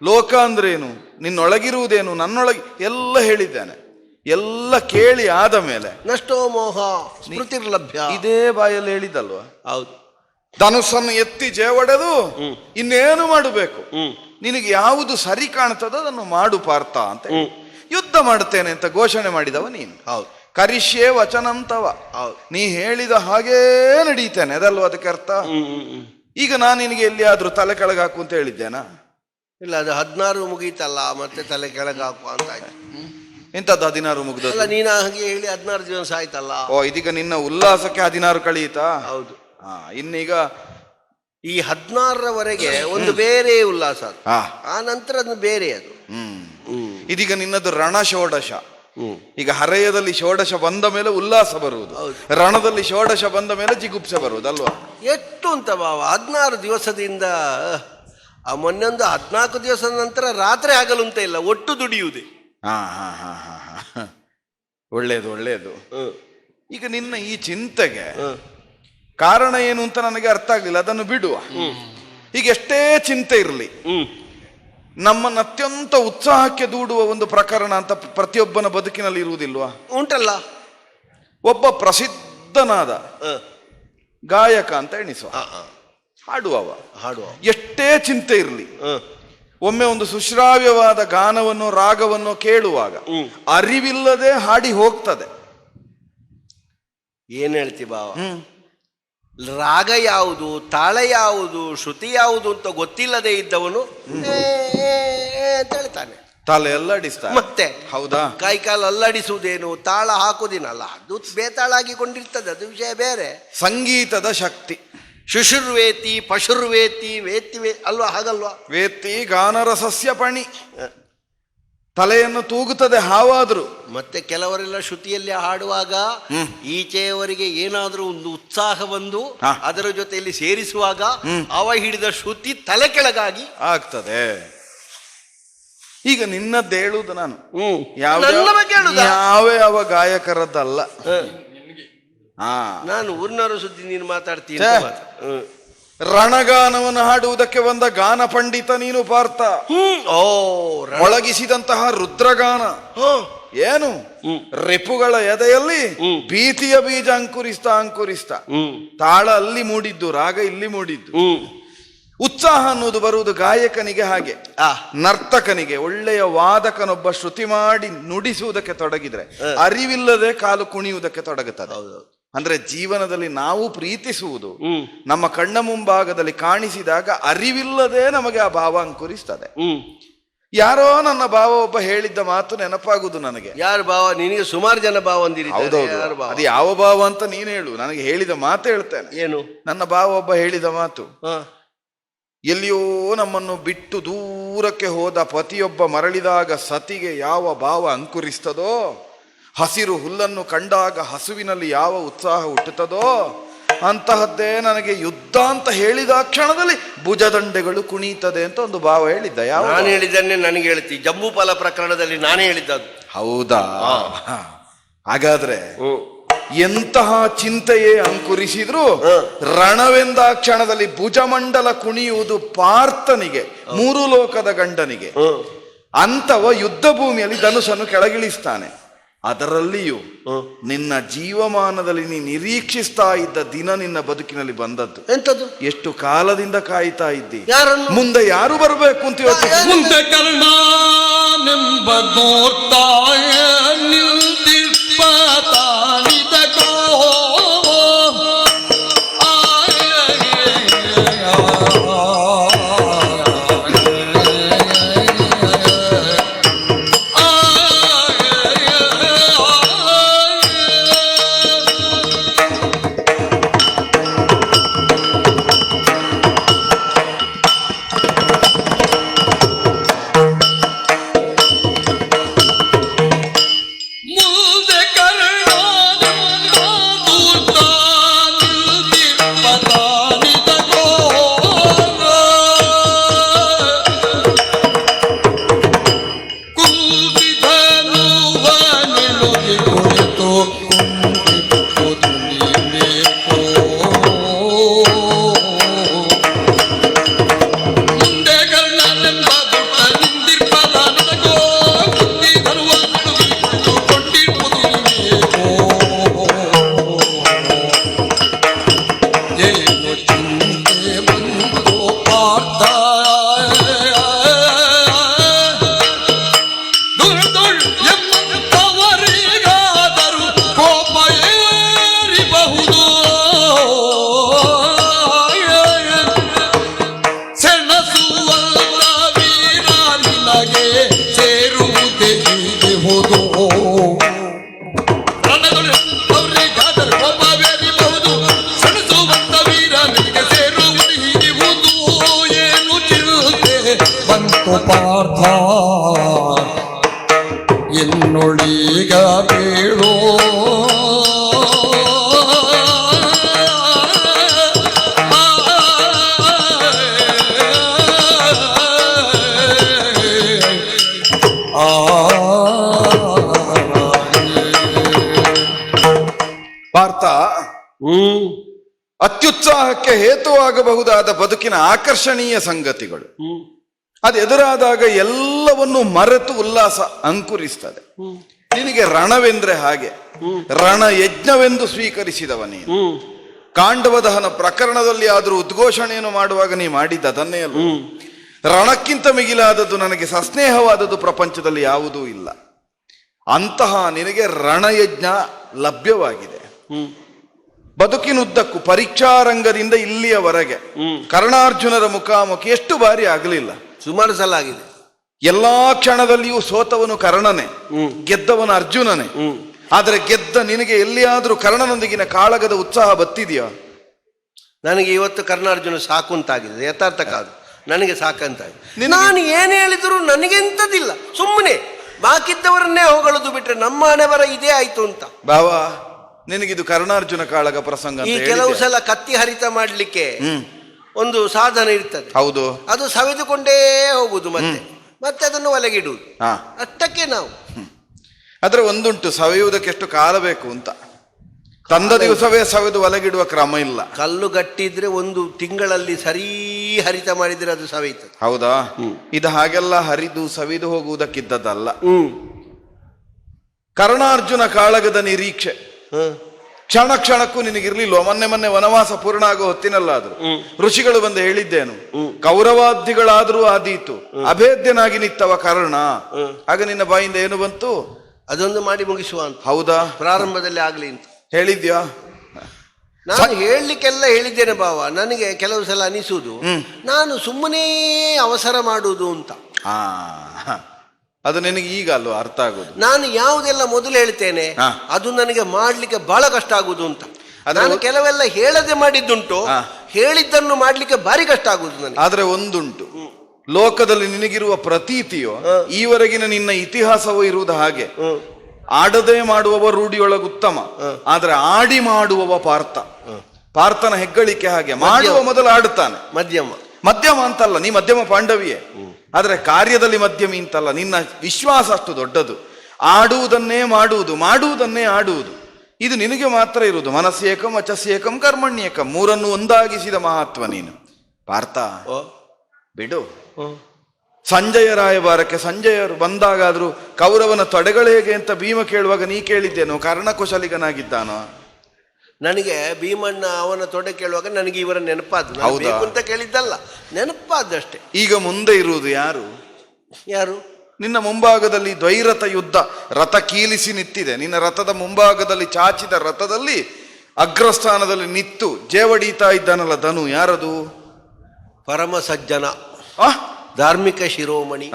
ಲೋಕ ಅಂದ್ರೇನು, ನಿನ್ನೊಳಗಿರುವುದೇನು, ನನ್ನೊಳಗೆ ಎಲ್ಲ ಹೇಳಿದ್ದಾನೆ. ಎಲ್ಲ ಕೇಳಿ ಆದ ಮೇಲೆ ನಷ್ಟೋ ಮೋಹ ಸ್ಮೃತಿರ್ಲಭ್ಯ, ಇದೇ ಬಾಯಲ್ಲಿ ಹೇಳಿದ್ದಲ್ವಾ. ಹೌದು. ಧನುಸ್ಸನ್ನು ಎತ್ತಿ ಜೇವಡೆದು ಇನ್ನೇನು ಮಾಡಬೇಕು, ನಿನಗೆ ಯಾವುದು ಸರಿ ಕಾಣ್ತದೋ ಅದನ್ನು ಮಾಡು ಪಾರ್ಥ ಅಂತ ಹೇಳಿ ಯುದ್ಧ ಮಾಡುತ್ತೇನೆ ಅಂತ ಘೋಷಣೆ ಮಾಡಿದವ ನೀನು. ಹೌದು. ಕರಿಷ್ಯೆ ವಚನಂತವ, ನೀ ಹೇಳಿದ ಹಾಗೇ ನಡೀತೇನೆ, ಅದಲ್ವ ಅದಕ್ಕೆ ಅರ್ಥ. ಈಗ ನಾನು ನಿನಗೆ ಎಲ್ಲಿಯಾದ್ರೂ ತಲೆ ಕೆಳಗೆ ಹಾಕು ಅಂತ ಹೇಳಿದ್ದೇನಾ? ಇಲ್ಲ, ಅದು 16 ಮುಗೀತಲ್ಲ, ಮತ್ತೆ ತಲೆ ಕೆಳಗೆ ಹಾಕುವ ಅಂತ ಆಯ್ತು. ಎಂತದ್ದು 16 ಮುಗ್ದು? ಅಲ್ಲ, ನೀನು ಹಾಗೆ ಹೇಳಿ 16 ದಿವಸ ಆಯ್ತಲ್ಲ. ಓ, ಇದೀಗ ನಿನ್ನ ಉಲ್ಲಾಸಕ್ಕೆ 16 ಕಳೀತಾ? ಹೌದು. ಇನ್ನೀಗ ಈ 16ರವರೆಗೆ ಒಂದು ಬೇರೆ ಉಲ್ಲಾಸ ಅದು. ಆ ನಂತರ ಅದು ಬೇರೆ ಅದು. ಇದೀಗ ನಿನ್ನದು ರಣ ಷೋಡಶ. ಈಗ ಹರೆಯದಲ್ಲಿ ಷೋಡಶ ಬಂದ ಮೇಲೆ ಉಲ್ಲಾಸ ಬರುವುದು, ರಣದಲ್ಲಿ ಷೋಡಶ ಬಂದ ಮೇಲೆ ಜಿಗುಪ್ಸೆ ಬರುವುದಲ್ವಾ? ಎಷ್ಟು ಅಂತ ಬಾವ, 16 ದಿವಸದಿಂದ ಮೊನ್ನೊಂದು 14 ದಿವಸದ ನಂತರ ರಾತ್ರಿ ಆಗಲು ಅಂತ ಇಲ್ಲ, ಒಟ್ಟು ದುಡಿಯುವುದೇ. ಒಳ್ಳೇದು ಒಳ್ಳೇದು. ಈಗ ನಿನ್ನ ಈ ಚಿಂತೆಗೆ ಕಾರಣ ಏನು ಅಂತ ನನಗೆ ಅರ್ಥ ಆಗ್ಲಿಲ್ಲ, ಅದನ್ನು ಬಿಡುವ. ಈಗ ಎಷ್ಟೇ ಚಿಂತೆ ಇರಲಿ, ನಮ್ಮನ್ನು ಅತ್ಯಂತ ಉತ್ಸಾಹಕ್ಕೆ ದೂಡುವ ಒಂದು ಪ್ರಕರಣ ಅಂತ ಪ್ರತಿಯೊಬ್ಬನ ಬದುಕಿನಲ್ಲಿ ಇರುವುದಿಲ್ವಾ? ಉಂಟಲ್ಲ. ಒಬ್ಬ ಪ್ರಸಿದ್ಧನಾದ ಗಾಯಕ ಅಂತ ಎಣಿಸುವ, ಹಾಡುವ. ಎಷ್ಟೇ ಚಿಂತೆ ಇರಲಿ, ಒಮ್ಮೆ ಒಂದು ಸುಶ್ರಾವ್ಯವಾದ ಗಾನವನ್ನು ರಾಗವನ್ನು ಕೇಳುವಾಗ ಅರಿವಿಲ್ಲದೆ ಹಾಡಿ ಹೋಗ್ತದೆ. ಏನ್ ಹೇಳ್ತಿ ಬಾವ? ರಾಗ ಯಾವುದು, ತಾಳ ಯಾವುದು, ಶ್ರುತಿ ಯಾವುದು ಅಂತ ಗೊತ್ತಿಲ್ಲದೆ ಇದ್ದವನು ಅಂತ ಹೇಳ್ತಾನೆ, ತಲೆ ಅಲ್ಲಾಡಿಸ್ತಾನೆ. ಮತ್ತೆ ಹೌದಾ, ಕೈಕಾಲು ಅಲ್ಲಾಡಿಸುವುದೇನು, ತಾಳ ಹಾಕುವುದಿನಲ್ಲ, ಅದು ಬೇತಾಳಾಗಿಕೊಂಡಿರ್ತದೆ, ಅದು ವಿಷಯ ಬೇರೆ. ಸಂಗೀತದ ಶಕ್ತಿ. ಶುಶುರ್ವೇತಿ ಪಶುರ್ವೇತಿ ವೇತಿ ಅಲ್ವಾ, ಹಾಗಲ್ವಾ? ವೇತಿ ಗಾನರಸಸ್ಯ ಪಣಿ, ತಲೆಯನ್ನು ತೂಗುತ್ತದೆ ಹಾವಾದ್ರು. ಮತ್ತೆ ಕೆಲವರೆಲ್ಲ ಶ್ರುತಿಯಲ್ಲಿ ಹಾಡುವಾಗ ಈಚೆಯವರಿಗೆ ಏನಾದ್ರೂ ಒಂದು ಉತ್ಸಾಹ ಬಂದು ಅದರ ಜೊತೆಯಲ್ಲಿ ಸೇರಿಸುವಾಗ ಅವ ಹಿಡಿದ ಶ್ರುತಿ ತಲೆ ಕೆಳಗಾಗಿ ಆಗ್ತದೆ. ಈಗ ನಿನ್ನದ್ದೇಳುವುದು ನಾನು ಯಾವ ಯಾವ ಗಾಯಕರದ್ದಲ್ಲ. ನಾನು ಊರ್ನವರ ಸುದ್ದಿ ನೀನು ಮಾತಾಡ್ತೀನಿ. ರಣಗಾನವನ್ನು ಹಾಡುವುದಕ್ಕೆ ಬಂದ ಗಾನ ಪಂಡಿತ ನೀನು ಪಾರ್ಥ. ಒಳಗಿಸಿದಂತಹ ರುದ್ರಗಾನ ಏನು, ರಿಪುಗಳ ಎದೆಯಲ್ಲಿ ಭೀತಿಯ ಬೀಜ ಅಂಕುರಿಸ್ತಾ ತಾಳ ಅಲ್ಲಿ ಮೂಡಿದ್ದು, ರಾಗ ಇಲ್ಲಿ ಮೂಡಿದ್ದು. ಉತ್ಸಾಹ ಅನ್ನೋದು ಬರುವುದು ಗಾಯಕನಿಗೆ, ಹಾಗೆ ನರ್ತಕನಿಗೆ ಒಳ್ಳೆಯ ವಾದಕನೊಬ್ಬ ಶ್ರುತಿ ಮಾಡಿ ನುಡಿಸುವುದಕ್ಕೆ ತೊಡಗಿದ್ರೆ ಅರಿವಿಲ್ಲದೆ ಕಾಲು ಕುಣಿಯುವುದಕ್ಕೆ ತೊಡಗುತ್ತದೆ. ಅಂದ್ರೆ ಜೀವನದಲ್ಲಿ ನಾವು ಪ್ರೀತಿಸುವುದು ನಮ್ಮ ಕಣ್ಣ ಮುಂಭಾಗದಲ್ಲಿ ಕಾಣಿಸಿದಾಗ ಅರಿವಿಲ್ಲದೆ ನಮಗೆ ಆ ಭಾವ ಅಂಕುರಿಸ್ತದೆ. ಯಾರೋ ನನ್ನ ಭಾವ ಒಬ್ಬ ಹೇಳಿದ್ದ ಮಾತು ನೆನಪಾಗುವುದು ನನಗೆ. ಯಾರು ಭಾವ? ನಿನಗೆ ಸುಮಾರು ಜನ ಭಾವ ಅಂದಿರಿ. ಹೌದೌದು, ಅದು ಯಾವ ಭಾವ ಅಂತ ನೀನು ಹೇಳು, ನನಗೆ ಹೇಳಿದ ಮಾತು ಹೇಳ್ತೇನೆ. ಏನು? ನನ್ನ ಭಾವ ಒಬ್ಬ ಹೇಳಿದ ಮಾತು. ಎಲ್ಲಿಯೋ ನಮ್ಮನ್ನು ಬಿಟ್ಟು ದೂರಕ್ಕೆ ಹೋದ ಪತಿಯೊಬ್ಬ ಮರಳಿದಾಗ ಸತಿಗೆ ಯಾವ ಭಾವ ಅಂಕುರಿಸ್ತದೋ, ಹಸಿರು ಹುಲ್ಲನ್ನು ಕಂಡಾಗ ಹಸುವಿನಲ್ಲಿ ಯಾವ ಉತ್ಸಾಹ ಹುಟ್ಟುತ್ತದೋ ಅಂತಹದ್ದೇ ನನಗೆ ಯುದ್ಧ ಅಂತ ಹೇಳಿದ ಕ್ಷಣದಲ್ಲಿ ಭುಜದಂಡೆಗಳು ಕುಣಿತದೆ ಅಂತ ಒಂದು ಭಾವ ಹೇಳಿದ್ದ. ಯಾವ? ನಾನು ಹೇಳಿದ್ದನ್ನೇ ನನಗೆ ಹೇಳ್ತಿ, ಜಂಬೂಪಾಲ ಪ್ರಕರಣದಲ್ಲಿ ನಾನೇ ಹೇಳಿದ್ದದು. ಹೌದಾ? ಹಾಗಾದ್ರೆ ಎಂತಹ ಚಿಂತೆಯೇ ಅಂಕುರಿಸಿದ್ರು ರಣವೆಂದ ಕ್ಷಣದಲ್ಲಿ ಭುಜಮಂಡಲ ಕುಣಿಯುವುದು ಪಾರ್ಥನಿಗೆ, ಮೂರು ಲೋಕದ ಗಂಡನಿಗೆ. ಅಂತವ ಯುದ್ಧ ಭೂಮಿಯಲ್ಲಿ ಧನುಸನ್ನು ಕೆಳಗಿಳಿಸ್ತಾನೆ. ಅದರಲ್ಲಿಯೂ ನಿನ್ನ ಜೀವಮಾನದಲ್ಲಿ ನೀ ನಿರೀಕ್ಷಿಸ್ತಾ ಇದ್ದ ದಿನ ನಿನ್ನ ಬದುಕಿನಲ್ಲಿ ಬಂದದ್ದು. ಎಂತದ್ದು? ಎಷ್ಟು ಕಾಲದಿಂದ ಕಾಯ್ತಾ ಇದ್ದಿ, ಯಾರನ್ನು? ಮುಂದೆ ಯಾರು ಬರಬೇಕು ಅಂತ ಯೋಚಿಸಿ. ಮುಂದೆ ಕರ್ಣನೆಂಬ ನೋಡ್ತಾಯ ನಿಲ್ದಿಪ್ಪತಾನಿದಕೋ ಇಹುದು ರಣದೊಳಗಾದರೆ ಒಬ್ಬವೇರಿಬಹುದು ಸಣಿಸುವಂತ ವೀರ ನಿನಗೆ ಸೇರುವುದು ಹೀಗಿಹುದು ಏನು ಚಿರುತೆ ಬಂತು ಪಾರ್ಥ ಎನ್ನೊಳೀಗ ಬೀಳೋ ಪಾರ್ಥ, ಅತ್ಯುತ್ಸಾಹಕ್ಕೆ ಹೇತುವಾಗಬಹುದಾದ ಬದುಕಿನ ಆಕರ್ಷಣೀಯ ಸಂಗತಿಗಳು ಅದು ಎದುರಾದಾಗ ಎಲ್ಲವನ್ನು ಮರೆತು ಉಲ್ಲಾಸ ಅಂಕುರಿಸ್ತದೆ. ನಿನಗೆ ರಣವೆಂದ್ರೆ ಹಾಗೆ, ರಣ ಯಜ್ಞವೆಂದು ಸ್ವೀಕರಿಸಿದವ ನೀನು. ಕಾಂಡವ ದಹನ ಪ್ರಕರಣದಲ್ಲಿ ಆದರೂ ಉದ್ಘೋಷಣೆಯನ್ನು ಮಾಡುವಾಗ ನೀ ಮಾಡಿದ್ದದನ್ನೇ ಅಲ್ಲ. ರಣಕ್ಕಿಂತ ಮಿಗಿಲಾದದ್ದು ನನಗೆ ಸಸ್ನೇಹವಾದದ್ದು ಪ್ರಪಂಚದಲ್ಲಿ ಯಾವುದೂ ಇಲ್ಲ. ಅಂತಹ ನಿನಗೆ ರಣಯಜ್ಞ ಲಭ್ಯವಾಗಿದೆ. ಬದುಕಿನುದ್ದಕ್ಕೂ ಪರೀಕ್ಷಾರಂಗದಿಂದ ಇಲ್ಲಿಯವರೆಗೆ ಕರ್ಣಾರ್ಜುನರ ಮುಖಾಮುಖಿ ಎಷ್ಟು ಬಾರಿ ಆಗಲಿಲ್ಲ? ಸುಮಾರು ಸಲ ಆಗಿದೆ. ಎಲ್ಲಾ ಕ್ಷಣದಲ್ಲಿಯೂ ಸೋತವನು ಕರ್ಣನೇ, ಗೆದ್ದವನು ಅರ್ಜುನನೇ. ಆದರೆ ಗೆದ್ದ ನಿನಗೆ ಎಲ್ಲಿಯಾದ್ರೂ ಕರ್ಣನೊಂದಿಗಿನ ಕಾಳಗದ ಉತ್ಸಾಹ ಬತ್ತಿದೆಯಾ? ನನಗೆ ಇವತ್ತು ಕರ್ಣಾರ್ಜುನ ಸಾಕು ಅಂತಾಗಿದೆ. ಯಥಾರ್ಥ ಕಾದು ನನಗೆ ಸಾಕಂತಾಗಿದೆ. ನಾನು ಏನು ಹೇಳಿದ್ರು ನನಗೆಂತದಿಲ್ಲ, ಸುಮ್ಮನೆ ಬಾಕಿದ್ದವರನ್ನೇ ಹೊಗಳದು ಬಿಟ್ರೆ ನಮ್ಮ ಹಣೆ ಬರ ಇದೇ ಆಯ್ತು ಅಂತ. ಬಾವಾ, ನಿನಗಿದು ಕರ್ಣಾರ್ಜುನ ಕಾಳಗ ಪ್ರಸಂಗ ಈ ಕೆಲವು ಸಲ ಕತ್ತಿ ಹರಿತ ಮಾಡ್ಲಿಕ್ಕೆ ಒಂದು ಸಾಧನ ಇರ್ತದೆ. ಹೌದು, ಅದು ಸವೆದುಕೊಂಡೇ ಹೋಗುದು, ಮತ್ತೆ ಅದನ್ನು ಒಲೆಗಿಡುವುದು. ಅಷ್ಟಕ್ಕೆ ನಾವು ಆದ್ರೆ ಒಂದುಂಟು, ಸವೆಯುವುದಕ್ಕೆ ಎಷ್ಟು ಕಾಲ ಬೇಕು ಅಂತ. ತಂದ ದಿವಸವೇ ಸವೆದು ಒಲೆಗಿಡುವ ಕ್ರಮ ಇಲ್ಲ. ಕಲ್ಲು ಗಟ್ಟಿದ್ರೆ ಒಂದು ತಿಂಗಳಲ್ಲಿ ಸರಿ ಹರಿತ ಮಾಡಿದ್ರೆ ಅದು ಸವೆಯುತ್ತದೆ. ಹೌದಾ? ಇದು ಹಾಗೆಲ್ಲ ಹರಿದು ಸವಿದು ಹೋಗುವುದಕ್ಕಿದ್ದದಲ್ಲ. ಕರ್ಣಾರ್ಜುನ ಕಾಳಗದ ನಿರೀಕ್ಷೆ ಕ್ಷಣ ಕ್ಷಣಕ್ಕೂ ನಿನಗಿರ್ಲಿಲ್ವ? ಮೊನ್ನೆ ವನವಾಸ ಪೂರ್ಣ ಆಗೋ ಹೊತ್ತಿನಲ್ಲಾದ್ರು ಋಷಿಗಳು ಬಂದು ಹೇಳಿದ್ದೇನು, ಕೌರವಾದಿಗಳಾದ್ರೂ ಆದೀತು, ಅಭೇದ್ಯನಾಗಿ ನಿತ್ತವ ಕರ್ಣ. ಆಗ ನಿನ್ನ ಬಾಯಿಂದ ಏನು ಬಂತು? ಅದೊಂದು ಮಾಡಿ ಮುಗಿಸುವ ಅಂತ. ಹೌದಾ? ಪ್ರಾರಂಭದಲ್ಲಿ ಆಗ್ಲಿ ಅಂತ ಹೇಳಿದ್ಯಾ? ನಾನು ಹೇಳಲಿಕ್ಕೆಲ್ಲ ಹೇಳಿದ್ದೇನೆ ಬಾವ. ನನಗೆ ಕೆಲವು ಸಲ ಅನಿಸುವುದು ನಾನು ಸುಮ್ಮನೆ ಅವಸರ ಮಾಡುವುದು ಅಂತ. ಅದು ನಿನಗೆ ಈಗ ಅಲ್ವ ಅರ್ಥ ಆಗುದು. ನಾನು ಯಾವುದೆಲ್ಲ ಮೊದಲು ಹೇಳ್ತೇನೆ ಅದು ನನಗೆ ಮಾಡ್ಲಿಕ್ಕೆ ಬಹಳ ಕಷ್ಟ ಆಗುದು ಅಂತ. ನಾನು ಕೆಲವೆಲ್ಲ ಹೇಳದೆ ಮಾಡಿದ್ದುಂಟು, ಹೇಳಿದ್ದನ್ನು ಮಾಡ್ಲಿಕ್ಕೆ ಭಾರಿ ಕಷ್ಟ ಆಗುದು ನನಗೆ. ಆದ್ರೆ ಒಂದುಂಟು, ಲೋಕದಲ್ಲಿ ನಿನಗಿರುವ ಪ್ರತೀತಿಯೋ ಈವರೆಗಿನ ನಿನ್ನ ಇತಿಹಾಸವೂ ಇರುವುದು ಹಾಗೆ. ಆಡದೆ ಮಾಡುವವ ರೂಢಿಯೊಳಗೆ ಉತ್ತಮ, ಆದ್ರೆ ಆಡಿ ಮಾಡುವವ ಪಾರ್ಥನ ಹೆಗ್ಗಳಿಕೆ ಹಾಗೆ. ಮಾಡುವ ಮೊದಲು ಆಡುತ್ತಾನೆ. ಮಧ್ಯಮ ಅಂತಲ್ಲ, ನೀ ಮಧ್ಯಮ ಪಾಂಡವಿಯೇ, ಆದ್ರೆ ಕಾರ್ಯದಲ್ಲಿ ಮಧ್ಯಮಿ ಅಂತಲ್ಲ. ನಿನ್ನ ವಿಶ್ವಾಸ ಅಷ್ಟು ದೊಡ್ಡದು. ಆಡುವುದನ್ನೇ ಮಾಡುವುದನ್ನೇ ಆಡುವುದು, ಇದು ನಿನಗೆ ಮಾತ್ರ ಇರುವುದು. ಮನಸ್ಸೇಕಂ ವಚಸ್ಸೇಕಂ ಕರ್ಮಣ್ಯೇಕಂ, ಮೂರನ್ನು ಒಂದಾಗಿಸಿದ ಮಹಾತ್ಮ ನೀನು ಪಾರ್ಥ. ಬಿಡು. ಸಂಜಯ ರಾಯಭಾರಕ್ಕೆ ಸಂಜಯರು ಬಂದಾಗಾದ್ರೂ ಕೌರವನ ತೊಡೆಗಳು ಹೇಗೆ ಅಂತ ಭೀಮ ಕೇಳುವಾಗ ನೀ ಕೇಳಿದ್ದೇನೋ ಕರ್ಣಕುಶಲಿಗನಾಗಿದ್ದಾನೋ? ನನಗೆ ಭೀಮಣ್ಣ ಅವನ ತೊಡೆ ಕೇಳುವಾಗ ನನಗೆ ಇವರ ನೆನಪಾದ ಅಂತ ಕೇಳಿದ್ದಲ್ಲ, ನೆನಪಾದಷ್ಟೇ. ಈಗ ಮುಂದೆ ಇರುವುದು ಯಾರು? ನಿನ್ನ ಮುಂಭಾಗದಲ್ಲಿ ದ್ವೈರಥ ಯುದ್ಧ, ರಥ ಕೀಲಿಸಿ ನಿಂತಿದೆ. ನಿನ್ನ ರಥದ ಮುಂಭಾಗದಲ್ಲಿ ಚಾಚಿದ ರಥದಲ್ಲಿ ಅಗ್ರಸ್ಥಾನದಲ್ಲಿ ನಿತ್ತು ಜೇವಡೀತಾ ಇದ್ದಾನಲ್ಲ ಧನು, ಯಾರದು? ಪರಮ ಸಜ್ಜನ, ಧಾರ್ಮಿಕ ಶಿರೋಮಣಿ.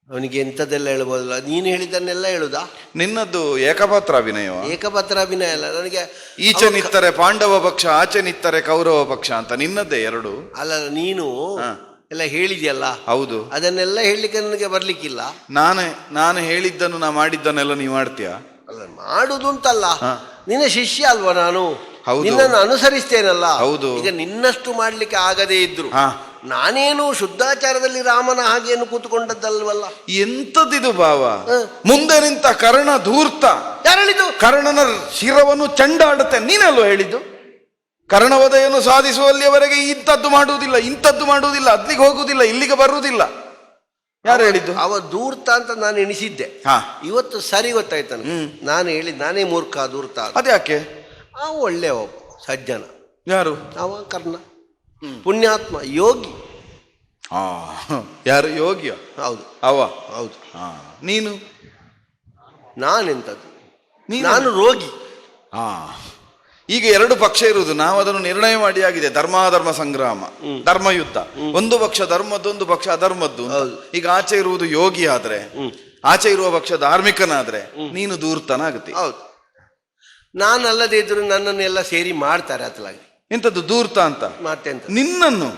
ಅವನಿಗೆ ಎಂಥದ್ದೆಲ್ಲ ಹೇಳ್ಬೋದಲ್ಲ. ನೀನು ಹೇಳಿದ್ದನ್ನೆಲ್ಲ ಹೇಳುದಾ? ನಿನ್ನದ್ದು ಏಕಪಾತ್ರ ಅಭಿನಯ. ಏಕಪಾತ್ರ ಅಭಿನಯ ಅಲ್ಲ. ನನಗೆ ಈಚೆ ನಿತ್ತರೆ ಪಾಂಡವ ಪಕ್ಷ, ಆಚೆ ನಿತ್ತರೆ ಕೌರವ ಪಕ್ಷ ಅಂತ ನಿನ್ನದ್ದೇ ಎರಡು. ಅಲ್ಲ, ನೀನು ಎಲ್ಲ ಹೇಳಿದ್ಯಲ್ಲ. ಹೌದು, ಅದನ್ನೆಲ್ಲ ಹೇಳಲಿಕ್ಕೆ ನನಗೆ ಬರ್ಲಿಕ್ಕಿಲ್ಲ. ನಾನು ಹೇಳಿದ್ದನ್ನು ನಾ ಮಾಡಿದ್ದನ್ನೆಲ್ಲ ನೀವು ಮಾಡ್ತೀಯ? ಅಲ್ಲ, ಮಾಡುದು ಅಂತಲ್ಲ, ನಿನ್ನ ಶಿಷ್ಯ ಅಲ್ವಾ ನಾನು. ಹೌದು, ನಿನ್ನನ್ನು ಅನುಸರಿಸ್ತೇನಲ್ಲ. ಹೌದು. ಈಗ ನಿನ್ನಷ್ಟು ಮಾಡ್ಲಿಕ್ಕೆ ಆಗದೇ ಇದ್ರು ನಾನೇನು ಶುದ್ಧಾಚಾರದಲ್ಲಿ ರಾಮನ ಹಾಗೇನು ಕೂತ್ಕೊಂಡದ್ದಲ್ವಲ್ಲ. ಎಂತದಿದು ಭಾವ? ಮುಂದೆ ನಿಂತ ಕರ್ಣ ಧೂರ್ತ. ಯಾರು ಹೇಳಿದ್ದು? ಕರ್ಣನ ಶಿರವನ್ನು ಚಂಡಾಡುತ್ತೆ. ನೀನಲ್ವ ಹೇಳಿದ್ದು? ಕರ್ಣವಧೆಯನ್ನು ಸಾಧಿಸುವಲ್ಲಿಯವರೆಗೆ ಇಂಥದ್ದು ಮಾಡುವುದಿಲ್ಲ, ಇಂಥದ್ದು ಮಾಡುವುದಿಲ್ಲ, ಅಲ್ಲಿಗೆ ಹೋಗುವುದಿಲ್ಲ, ಇಲ್ಲಿಗೆ ಬರುವುದಿಲ್ಲ. ಯಾರು ಹೇಳಿದ್ದು? ಅವ ಧೂರ್ತ ಅಂತ ನಾನು ಎಣಿಸಿದ್ದೆ. ಇವತ್ತು ಸರಿ ಗೊತ್ತಾಯ್ತಾನ. ನಾನು ಹೇಳಿದ್ ನಾನೇ ಮೂರ್ಖ, ಧೂರ್ತ. ಅದ್ಯಾಕೆ? ಅವ ಒಳ್ಳೆ ಒಬ್ಬ ಸಜ್ಜನ. ಯಾರು? ಅವ ಕರ್ಣ, ಪುಣ್ಯಾತ್ಮ, ಯೋಗಿ. ಯಾರು? ಯೋಗಿಯ? ಹೌದು. ಹೌದು. ನೀನು? ನಾನೆಂತದ್ದು? ನಾನು ರೋಗಿ. ಈಗ ಎರಡು ಪಕ್ಷ ಇರುವುದು. ನಾವು ಅದನ್ನು ನಿರ್ಣಯ ಮಾಡಿ ಆಗಿದೆ. ಧರ್ಮಾಧರ್ಮ ಸಂಗ್ರಾಮ, ಧರ್ಮಯುದ್ಧ. ಒಂದು ಪಕ್ಷ ಧರ್ಮದ್ದು, ಒಂದು ಪಕ್ಷ ಅಧರ್ಮದ್ದು. ಈಗ ಆಚೆ ಇರುವುದು ಯೋಗಿ ಆದ್ರೆ, ಆಚೆ ಇರುವ ಪಕ್ಷ ಧಾರ್ಮಿಕನಾದ್ರೆ ನೀನು ದೂರ್ತನಾಗತಿ. ಹೌದು, ನಾನಲ್ಲದೆ ಇದ್ರು ನನ್ನನ್ನೆಲ್ಲ ಸೇರಿ ಮಾಡ್ತಾರೆ ಅತ್ಲಾಗಿ. ಎಂತದ್ದು ದೂರ್ತ ಅಂತ? ಮತ್ತೆಂತ ನಿನ್ನನ್ನು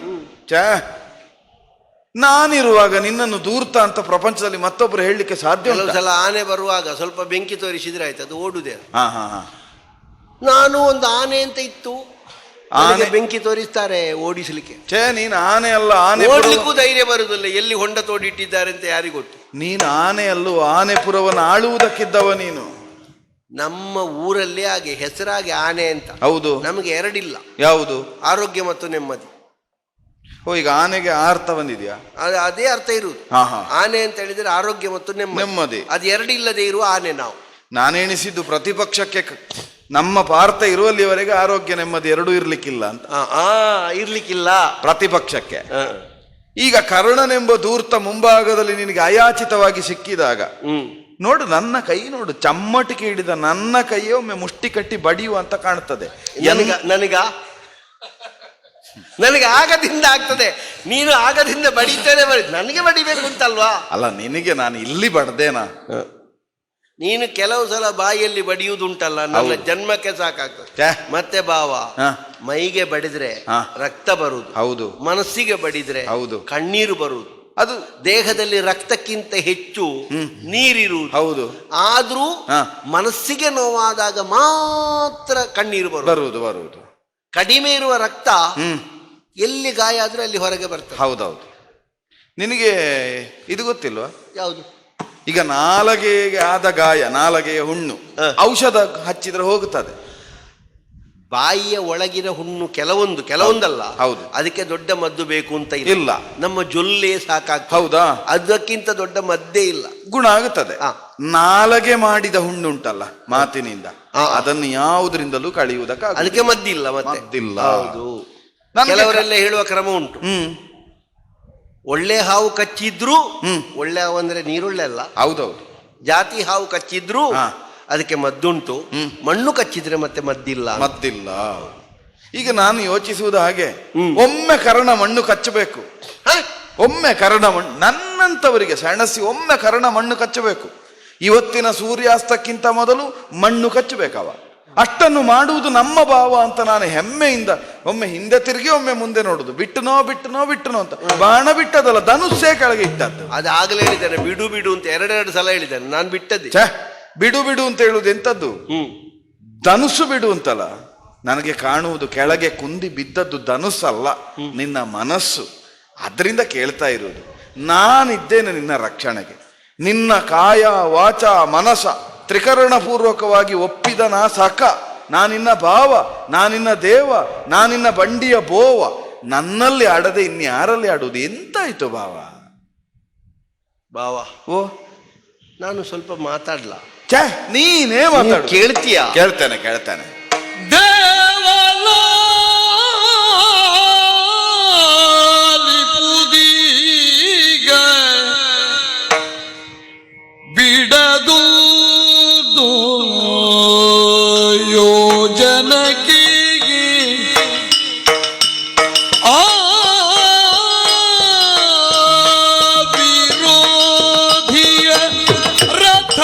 ನಾನಿರುವಾಗ ನಿನ್ನನ್ನು ದೂರ್ತ ಅಂತ ಪ್ರಪಂಚದಲ್ಲಿ ಮತ್ತೊಬ್ಬರು ಹೇಳಲಿಕ್ಕೆ ಸಾಧ್ಯ ಕೆಲವು ಸಲ ಆನೆ ಬರುವಾಗ ಸ್ವಲ್ಪ ಬೆಂಕಿ ತೋರಿಸಿದ್ರೆ ಆಯ್ತು, ಅದು ಓಡುದೇ. ಹಾ ಹಾ ಹಾ. ನಾನು ಒಂದು ಆನೆ ಅಂತ ಇತ್ತು, ಆನೆ ಬೆಂಕಿ ತೋರಿಸ್ತಾರೆ ಓಡಿಸ್ಲಿಕ್ಕೆ. ನೀನು ಆನೆ ಅಲ್ಲ, ಆನೆ ಓಡ್ಲಿಕ್ಕೂ ಧೈರ್ಯ ಬರುದಿಲ್ಲ, ಎಲ್ಲಿ ಹೊಂಡ ತೋಡಿಟ್ಟಿದ್ದಾರೆ ಅಂತ ಯಾರಿಗೂ ಗೊತ್ತು. ನೀನು ಆನೆ ಅಲ್ಲೂ, ಆನೆಪುರವನ್ನು ಆಳುವುದಕ್ಕಿದ್ದವ ನೀನು. ನಮ್ಮ ಊರಲ್ಲೇ ಹಾಗೆ ಹೆಸರಾಗಿ ಆನೆ ಅಂತ. ಹೌದು, ನಮಗೆ ಎರಡಿಲ್ಲ. ಯಾವುದು? ಆರೋಗ್ಯ ಮತ್ತು ನೆಮ್ಮದಿ. ಈಗ ಆನೆಗೆ ಅರ್ಥ ಬಂದಿದ್ಯಾ? ಅದೇ ಅರ್ಥ ಇರುವುದು. ಆನೆ ಅಂತ ಹೇಳಿದ್ರೆ ಆರೋಗ್ಯ ಮತ್ತು ನೆಮ್ಮದಿ. ಅದು ಎರಡಿಲ್ಲದೆ ಇರುವ ಆನೆ ನಾವು. ನಾನೆಣಿಸಿದ್ದು ಪ್ರತಿಪಕ್ಷಕ್ಕೆ ನಮ್ಮ ಭಾರತ ಇರುವಲ್ಲಿವರೆಗೆ ಆರೋಗ್ಯ ನೆಮ್ಮದಿ ಎರಡೂ ಇರ್ಲಿಕ್ಕಿಲ್ಲ ಅಂತ. ಇರ್ಲಿಕ್ಕಿಲ್ಲ ಪ್ರತಿಪಕ್ಷಕ್ಕೆ. ಈಗ ಕರ್ಣನೆಂಬ ಧೂರ್ತ ಮುಂಭಾಗದಲ್ಲಿ ನಿನಗೆ ಅಯಾಚಿತವಾಗಿ ಸಿಕ್ಕಿದಾಗ ನೋಡು, ನನ್ನ ಕೈ ನೋಡು, ಚಮ್ಮಟಿಕೆ ಹಿಡಿದ ನನ್ನ ಕೈಯೇ ಒಮ್ಮೆ ಮುಷ್ಟಿ ಕಟ್ಟಿ ಬಡಿಯುವ ಅಂತ ಕಾಣ್ತದೆ. ನನಗೆ ಆಗದಿಂದ ಆಗ್ತದೆ, ನೀನು ಆಗದಿಂದ ಬಡಿತೇನೆ ನನಗೆ ಬಡಿಬೇಕು ಅಂತಲ್ವಾ? ಅಲ್ಲ, ನಿನಗೆ ನಾನು ಇಲ್ಲಿ ಬಡ್ದೇನಾ? ನೀನು ಕೆಲವು ಸಲ ಬಾಯಿಯಲ್ಲಿ ಬಡಿಯುವುದುಂಟಲ್ಲ, ನನ್ನ ಜನ್ಮಕ್ಕೆ ಸಾಕಾಗ್ತದೆ. ಮತ್ತೆ ಬಾವ, ಮೈಗೆ ಬಡಿದ್ರೆ ರಕ್ತ ಬರುವುದು, ಹೌದು. ಮನಸ್ಸಿಗೆ ಬಡಿದ್ರೆ ಹೌದು ಕಣ್ಣೀರು ಬರುವುದು. ಅದು ದೇಹದಲ್ಲಿ ರಕ್ತಕ್ಕಿಂತ ಹೆಚ್ಚು ನೀರಿರುವುದು, ಹೌದು. ಆದ್ರೂ ಮನಸ್ಸಿಗೆ ನೋವಾದಾಗ ಮಾತ್ರ ಕಣ್ಣೀರು ಬರುವುದು. ಕಡಿಮೆ ಇರುವ ರಕ್ತ ಎಲ್ಲಿ ಗಾಯ ಆದ್ರೂ ಅಲ್ಲಿ ಹೊರಗೆ ಬರ್ತದೆ. ಹೌದೌದು. ನಿನಗೆ ಇದು ಗೊತ್ತಿಲ್ವಾ? ಯಾವುದು? ಈಗ ನಾಲಗೆಗೆ ಆದ ಗಾಯ, ನಾಲಗೆಯ ಹುಣ್ಣು, ಔಷಧ ಹಚ್ಚಿದ್ರೆ ಹೋಗುತ್ತದೆ. ಬಾಯಿಯ ಒಳಗಿನ ಹುಣ್ಣು ಕೆಲವೊಂದಲ್ಲ, ಹೌದು. ಅದಕ್ಕೆ ದೊಡ್ಡ ಮದ್ದು ಬೇಕು ಅಂತ ಇಲ್ಲ. ನಮ್ಮ ಜೊಲ್ಲೆ ಸಾಕಾಗ್ತದೆ, ಹೌದಾ? ಅದಕ್ಕಿಂತ ದೊಡ್ಡ ಮದ್ದೇ ಇಲ್ಲ, ಗುಣ ಆಗುತ್ತದೆ. ನಾಲಗೆ ಮಾಡಿದ ಹುಣ್ಣು ಉಂಟಲ್ಲ ಮಾತಿನಿಂದ, ಅದನ್ನು ಯಾವುದರಿಂದಲೂ ಕಳೆಯುವುದಕ್ಕೆ ಅದಕ್ಕೆ ಮದ್ದಿಲ್ಲ. ಮದ್ದಿಲ್ಲ. ಹೌದು. ಕೆಲವರೆಲ್ಲ ಹೇಳುವ ಕ್ರಮ ಉಂಟು. ಒಳ್ಳೆ ಹಾವು ಕಚ್ಚಿದ್ರು, ಒಳ್ಳೆ ಹಾವು ಅಂದ್ರೆ ನೀರುಳ್ಳೆ ಅಲ್ಲ, ಹೌದೌದು, ಜಾತಿ ಹಾವು ಕಚ್ಚಿದ್ರು ಅದಕ್ಕೆ ಮದ್ದುಂಟು. ಮಣ್ಣು ಕಚ್ಚಿದ್ರೆ ಮತ್ತೆ ಮದ್ದಿಲ್ಲ. ಈಗ ನಾನು ಯೋಚಿಸುವುದು ಹಾಗೆ, ಒಮ್ಮೆ ಕರ್ಣ ಮಣ್ಣು ಕಚ್ಚಬೇಕು, ಒಮ್ಮೆ ಕರ್ಣ ಮಣ್ಣು ನನ್ನಂತವರಿಗೆ ಸೆಣಸಿ ಒಮ್ಮೆ ಕರ್ಣ ಮಣ್ಣು ಕಚ್ಚಬೇಕು. ಇವತ್ತಿನ ಸೂರ್ಯಾಸ್ತಕ್ಕಿಂತ ಮೊದಲು ಮಣ್ಣು ಕಚ್ಚಬೇಕವ. ಅಷ್ಟನ್ನು ಮಾಡುವುದು ನಮ್ಮ ಭಾವ ಅಂತ ನಾನು ಹೆಮ್ಮೆಯಿಂದ ಒಮ್ಮೆ ಹಿಂದೆ ತಿರುಗಿ ಒಮ್ಮೆ ಮುಂದೆ ನೋಡುದು. ಬಿಟ್ಟನೋ ಅಂತ ಬಾಣ ಬಿಟ್ಟದಲ್ಲ, ಧನುಸ್ಸೇ ಕೆಳಗೆ ಇಟ್ಟದ್ದು. ಅದು ಆಗಲೇ ಹೇಳಿದ್ದಾನೆ, ಬಿಡು ಅಂತ ಎರಡೆರಡು ಸಲ ಹೇಳಿದ್ದಾನೆ. ನಾನು ಬಿಟ್ಟದ್ದೆ. ಬಿಡು ಅಂತ ಹೇಳುವುದು ಎಂತದ್ದು? ಧನುಸ್ಸು ಬಿಡು ಅಂತಲ್ಲ. ನನಗೆ ಕಾಣುವುದು ಕೆಳಗೆ ಕುಂದಿ ಬಿದ್ದದ್ದು ಧನುಸ್ಸಲ್ಲ, ನಿನ್ನ ಮನಸ್ಸು. ಅದರಿಂದ ಕೇಳ್ತಾ ಇರುವುದು, ನಾನಿದ್ದೇನೆ ನಿನ್ನ ರಕ್ಷಣೆಗೆ. ನಿನ್ನ ಕಾಯ ವಾಚ ಮನಸ ತ್ರಿಕರಣಪೂರ್ವಕವಾಗಿ ಒಪ್ಪಿದ ನಾ ಸಖ, ನಾನಿನ್ನ ಭಾವ, ನಾನಿನ್ನ ದೇವ, ನಾನಿನ್ನ ಬಂಡಿಯ ಬೋವ. ನನ್ನಲ್ಲಿ ಆಡದೆ ಇನ್ಯಾರಲ್ಲಿ ಆಡುವುದು? ಎಂತಾಯ್ತು ಭಾವ? ಓ, ನಾನು ಸ್ವಲ್ಪ ಮಾತಾಡ್ಲಾ? ನೀನೇ ಮಾತಾಡು. ಕೇಳ್ತೀಯ? ಕೇಳ್ತೇನೆ. ಬಿಡದು ಯೋಜನಕ್ಕೆ ವಿರೋಧಿಯ ರಥ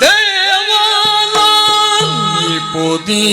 ದೇವಾಲ ಪುದಿ